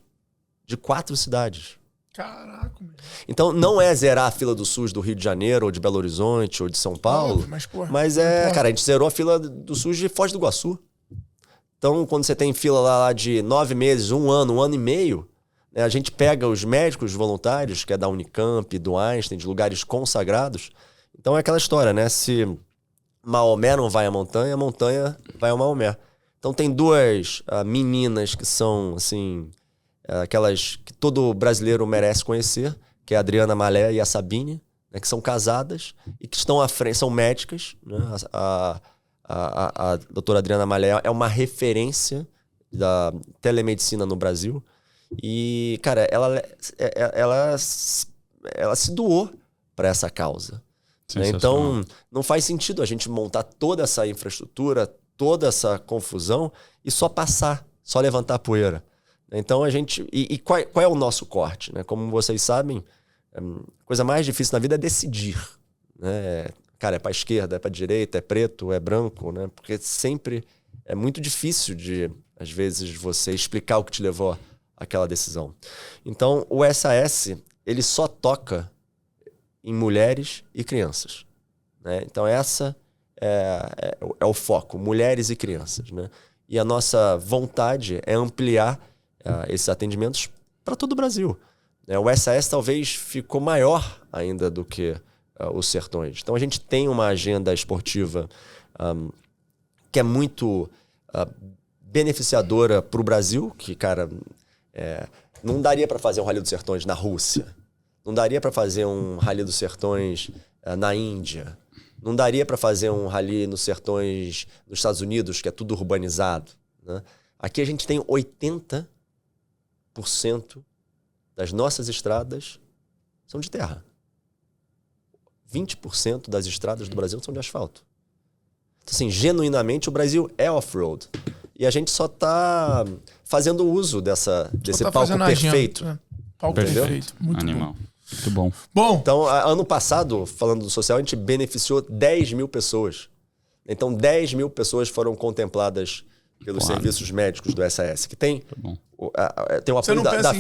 [SPEAKER 1] de 4 cidades.
[SPEAKER 3] Caraca, meu.
[SPEAKER 1] Então, não é zerar a fila do SUS do Rio de Janeiro, ou de Belo Horizonte, ou de São Paulo, mas cara, a gente zerou a fila do SUS de Foz do Iguaçu. Então, quando você tem fila lá de 9 meses, 1 ano e meio, né, a gente pega os médicos voluntários, que é da Unicamp, do Einstein, de lugares consagrados. Então, é aquela história, né? Se Maomé não vai à montanha, a montanha vai ao Maomé. Então, tem 2 meninas que são, assim... aquelas que todo brasileiro merece conhecer, que é a Adriana Malé e a Sabine, né, que são casadas e que estão à frente, são médicas. Né? A doutora Adriana Malé é uma referência da telemedicina no Brasil. E, cara, ela se doou para essa causa. Né? Então, não faz sentido a gente montar toda essa infraestrutura, toda essa confusão e só passar, só levantar poeira. Então a gente... E qual é o nosso corte? Né? Como vocês sabem, a coisa mais difícil na vida é decidir. Né? Cara, é pra esquerda, é pra direita, é preto, é branco, né? Porque sempre é muito difícil de, às vezes, você explicar o que te levou àquela decisão. Então o SAS, ele só toca em mulheres e crianças. Né? Então essa é o foco, mulheres e crianças. Né? E a nossa vontade é ampliar esses atendimentos para todo o Brasil. O SAS talvez ficou maior ainda do que os Sertões. Então a gente tem uma agenda esportiva que é muito beneficiadora para o Brasil, que, cara, não daria para fazer um Rally dos Sertões na Rússia, não daria para fazer um Rally dos Sertões na Índia, não daria para fazer um Rally nos Sertões nos Estados Unidos, que é tudo urbanizado. Né? Aqui a gente tem 80% das nossas estradas são de terra. 20% das estradas do Brasil são de asfalto. Então, assim, genuinamente, o Brasil é off-road. E a gente só está fazendo uso desse palco perfeito.
[SPEAKER 3] Palco perfeito. Muito
[SPEAKER 2] Animal.
[SPEAKER 3] bom.
[SPEAKER 2] Muito bom.
[SPEAKER 3] Bom.
[SPEAKER 1] Então, ano passado, falando do social, a gente beneficiou 10 mil pessoas. Então, 10 mil pessoas foram contempladas pelos serviços médicos do SAS, que tem o apoio da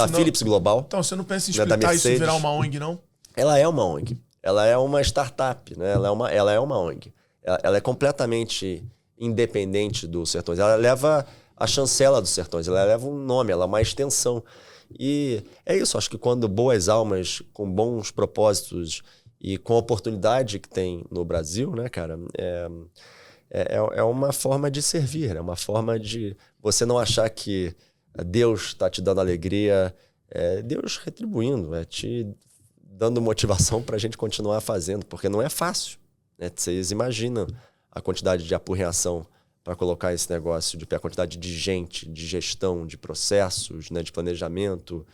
[SPEAKER 1] Philips Global.
[SPEAKER 3] Então, você não pensa em explitar isso e virar uma ONG, não?
[SPEAKER 1] Ela é uma ONG. Ela é uma startup, né? Ela é uma ONG. Ela é completamente independente dos Sertões. Ela leva a chancela dos Sertões, ela leva um nome, ela é uma extensão. E é isso, acho que quando boas almas com bons propósitos e com a oportunidade que tem no Brasil, né, cara, é uma forma de servir, é uma forma de você não achar que Deus está te dando alegria, é Deus retribuindo, te dando motivação para a gente continuar fazendo, porque não é fácil. Né? Vocês imaginam a quantidade de apurreação para colocar esse negócio de pé, a quantidade de gente, de gestão, de processos, né, de planejamento,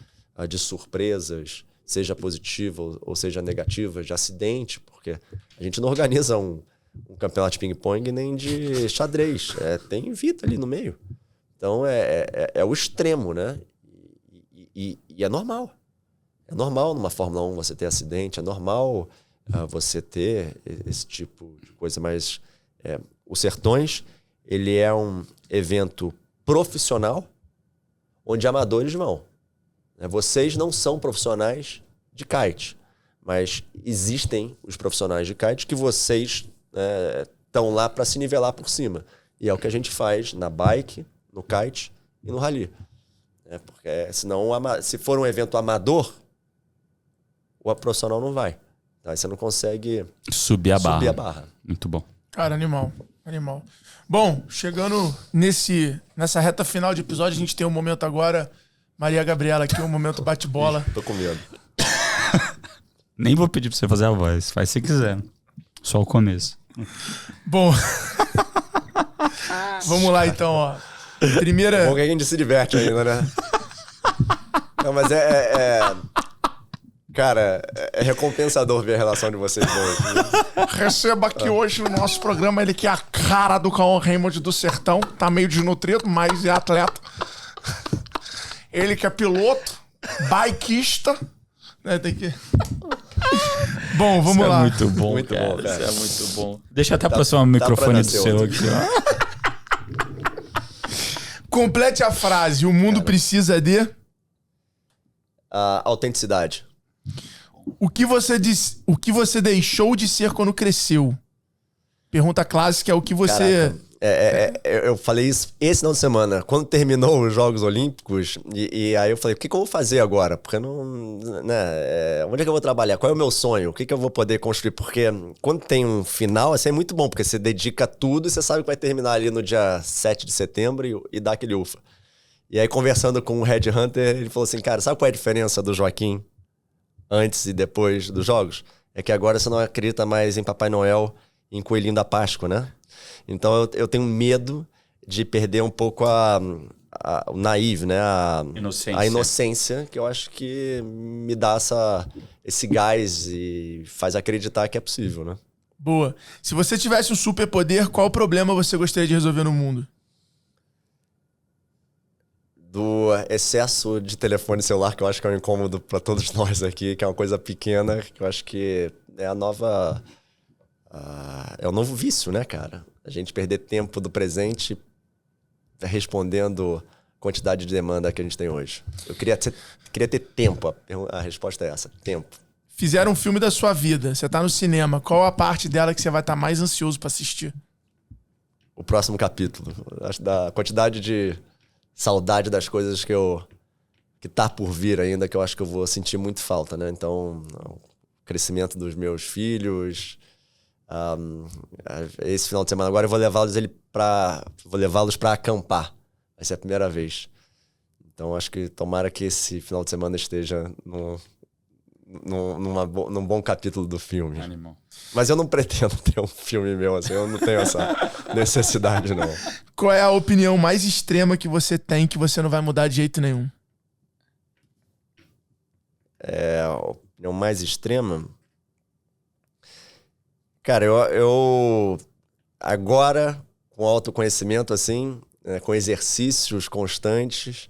[SPEAKER 1] de surpresas, seja positiva ou seja negativa, de acidente, porque a gente não organiza um campeonato de ping-pong nem de xadrez, tem vida ali no meio. Então é o extremo, né? E é normal. É normal numa Fórmula 1 você ter acidente, é normal você ter esse tipo de coisa, mas o Sertões, ele é um evento profissional onde amadores vão. Vocês não são profissionais de kite, mas existem os profissionais de kite que vocês estão lá para se nivelar por cima. E é o que a gente faz na bike, no kite e no rally. Porque senão, se for um evento amador, o profissional não vai. Aí você não consegue
[SPEAKER 2] subir a barra.
[SPEAKER 1] barra.
[SPEAKER 2] Muito bom.
[SPEAKER 3] Cara, animal. Animal. Bom, chegando nessa reta final de episódio, a gente tem um momento agora, Maria Gabriela aqui, um momento bate-bola.
[SPEAKER 1] Tô com medo.
[SPEAKER 2] Nem vou pedir pra você fazer a voz, faz se quiser. Só o começo.
[SPEAKER 3] Bom, vamos lá então, ó. Primeira...
[SPEAKER 1] Bom que a gente se diverte ainda, né? Não, mas Cara, é recompensador ver a relação de vocês dois.
[SPEAKER 3] Receba aqui hoje no nosso programa ele que é a cara do Cauã Raymond do Sertão. Tá meio desnutrido, mas é atleta. Ele que é piloto, bikeista. Né, tem que... Bom, vamos lá.
[SPEAKER 2] É muito bom,
[SPEAKER 1] Muito
[SPEAKER 2] cara.
[SPEAKER 1] bom, cara.
[SPEAKER 2] Isso é muito bom. Deixa eu até aproximar o microfone do seu
[SPEAKER 1] outro.
[SPEAKER 2] aqui, ó.
[SPEAKER 3] Complete a frase. O mundo precisa de...
[SPEAKER 1] A autenticidade.
[SPEAKER 3] O que você deixou de ser quando cresceu? Pergunta clássica é o que você...
[SPEAKER 1] Caraca, eu falei isso esse final de semana, quando terminou os Jogos Olímpicos, e aí eu falei, o que eu vou fazer agora? Porque não... Né, onde é que eu vou trabalhar? Qual é o meu sonho? O que eu vou poder construir? Porque quando tem um final, assim, é muito bom, porque você dedica tudo e você sabe que vai terminar ali no dia 7 de setembro e dá aquele ufa. E aí, conversando com o Red Hunter, ele falou assim, cara, sabe qual é a diferença do Joaquim antes e depois dos Jogos? É que agora você não acredita mais em Papai Noel e em Coelhinho da Páscoa, né? Então eu tenho medo de perder um pouco o naive, né? A inocência, que eu acho que me dá esse gás e faz acreditar que é possível, né?
[SPEAKER 3] Boa. Se você tivesse um superpoder, qual problema você gostaria de resolver no mundo?
[SPEAKER 1] Do excesso de telefone celular, que eu acho que é um incômodo para todos nós aqui, que é uma coisa pequena, que eu acho que é a nova... é o novo vício, né, cara? A gente perder tempo do presente respondendo a quantidade de demanda que a gente tem hoje. Eu queria ter tempo. A resposta é essa, tempo.
[SPEAKER 3] Fizeram um filme da sua vida, você tá no cinema. Qual a parte dela que você vai estar mais ansioso para assistir?
[SPEAKER 1] O próximo capítulo. Acho da quantidade de saudade das coisas que tá por vir ainda, que eu acho que eu vou sentir muito falta, né? Então, o crescimento dos meus filhos... esse final de semana agora eu vou levá-los para acampar. Vai ser a primeira vez. Então acho que tomara que esse final de semana esteja num bom capítulo do filme.
[SPEAKER 2] Animal.
[SPEAKER 1] Mas eu não pretendo ter um filme meu assim, eu não tenho essa necessidade, não.
[SPEAKER 3] Qual é a opinião mais extrema que você tem que você não vai mudar de jeito nenhum?
[SPEAKER 1] A opinião mais extrema... Cara, eu agora, com autoconhecimento, assim, com exercícios constantes,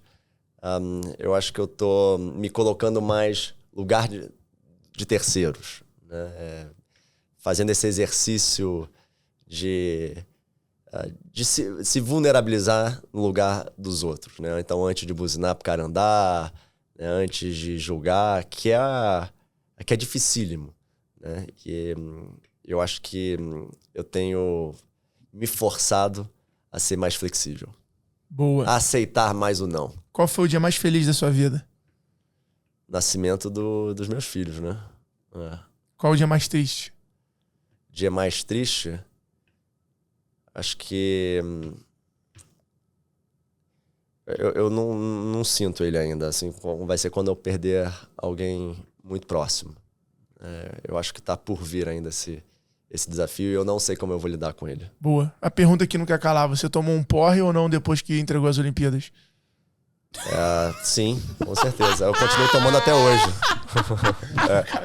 [SPEAKER 1] eu acho que eu tô me colocando mais lugar de terceiros, né? Fazendo esse exercício de se vulnerabilizar no lugar dos outros, né? Então, antes de buzinar pro cara andar, né? Antes de julgar, que é dificílimo, né? E eu acho que eu tenho me forçado a ser mais flexível.
[SPEAKER 3] Boa.
[SPEAKER 1] A aceitar mais o não.
[SPEAKER 3] Qual foi o dia mais feliz da sua vida?
[SPEAKER 1] Nascimento dos meus filhos, né?
[SPEAKER 3] Qual o dia mais triste?
[SPEAKER 1] Dia mais triste? Acho que... Eu não sinto ele ainda. Assim, vai ser quando eu perder alguém muito próximo. Eu acho que tá por vir ainda esse desafio e eu não sei como eu vou lidar com ele.
[SPEAKER 3] Boa. A pergunta que não quer calar, você tomou um porre ou não depois que entregou as Olimpíadas?
[SPEAKER 1] Sim, com certeza. Eu continuo tomando até hoje.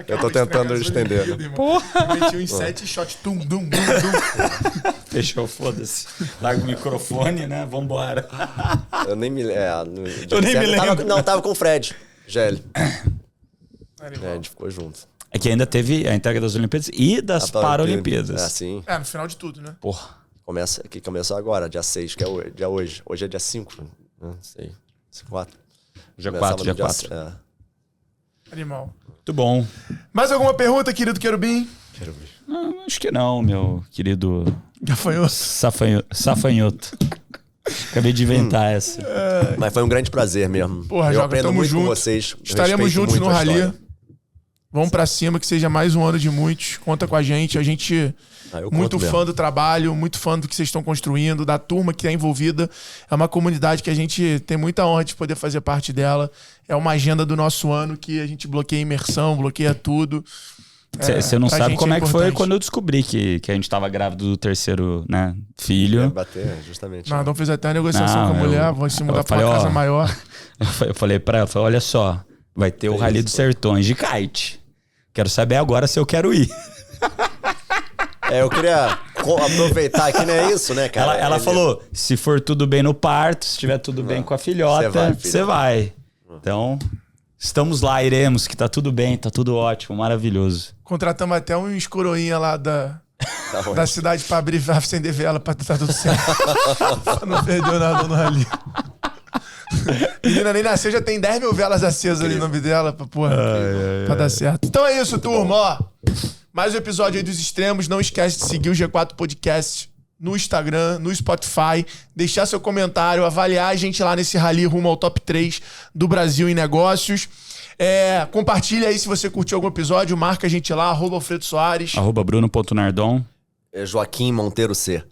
[SPEAKER 1] Eu tô tentando estender.
[SPEAKER 3] Porra! Meti uns 7 shots. Dum.
[SPEAKER 2] Fechou, foda-se. Larga o microfone, né? Vambora.
[SPEAKER 1] Eu nem me lembro.
[SPEAKER 2] Eu nem me lembro.
[SPEAKER 1] Tava com o Fred, Gelli. A gente ficou junto.
[SPEAKER 2] É que ainda teve a entrega das Olimpíadas e das Paralimpíadas.
[SPEAKER 1] Sim.
[SPEAKER 3] No final de tudo, né?
[SPEAKER 2] Porra.
[SPEAKER 1] Começou agora, dia 6, que é dia hoje. Hoje é dia 5, não sei. 4.
[SPEAKER 2] Dia 4.
[SPEAKER 3] Animal.
[SPEAKER 2] Muito bom.
[SPEAKER 3] Mais alguma pergunta, querido Querubim?
[SPEAKER 2] Não, acho que não, meu querido...
[SPEAKER 3] Gafanhoto.
[SPEAKER 2] Safanhoto. Acabei de inventar essa.
[SPEAKER 1] Mas foi um grande prazer mesmo.
[SPEAKER 3] Porra,
[SPEAKER 1] eu
[SPEAKER 3] Joga,
[SPEAKER 1] aprendo
[SPEAKER 3] tamo
[SPEAKER 1] muito
[SPEAKER 3] junto.
[SPEAKER 1] com vocês.
[SPEAKER 3] Estaremos juntos no Rally. Vamos pra cima, que seja mais um ano de muitos. Conta com a gente. A gente muito fã do trabalho, muito fã do que vocês estão construindo, da turma que é envolvida. É uma comunidade que a gente tem muita honra de poder fazer parte dela. É uma agenda do nosso ano que a gente bloqueia imersão, bloqueia tudo.
[SPEAKER 2] Você não sabe como é que foi quando eu descobri que a gente tava grávido do terceiro, né, filho.
[SPEAKER 1] Bater, justamente.
[SPEAKER 3] Não, então fiz até a negociação com a mulher, vou se mudar pra uma casa maior.
[SPEAKER 2] Eu falei pra ela, olha só, vai ter o Rally dos Sertões de kite. Quero saber agora se eu quero ir.
[SPEAKER 1] Eu queria aproveitar que não é isso, né, cara?
[SPEAKER 2] Ela falou, se for tudo bem no parto, se estiver tudo bem com a filhota, você vai. Então, estamos lá, iremos, que tá tudo bem, tá tudo ótimo, maravilhoso.
[SPEAKER 3] Contratamos até uns coroinha lá da cidade pra abrir, acender vela pra tá tudo certo. Não perdeu nada no rally. Menina nem nasceu, já tem 10 mil velas acesas ali no nome dela pra dar certo. Então é isso, turma, ó. Mais um episódio aí dos Extremos. Não esquece de seguir o G4 Podcast no Instagram, no Spotify, deixar seu comentário, avaliar a gente lá nesse rally rumo ao top 3 do Brasil em negócios. Compartilha aí se você curtiu algum episódio, marca a gente lá, @Alfredo Soares,
[SPEAKER 2] @Bruno.Nardon.
[SPEAKER 1] Joaquim Monteiro C.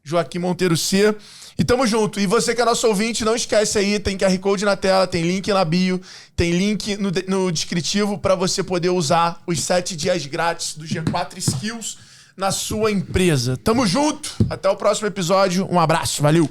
[SPEAKER 3] Joaquim Monteiro C. E tamo junto. E você que é nosso ouvinte, não esquece aí, tem QR Code na tela, tem link na bio, tem link no descritivo para você poder usar os 7 dias grátis do G4 Skills na sua empresa. Tamo junto. Até o próximo episódio. Um abraço. Valeu.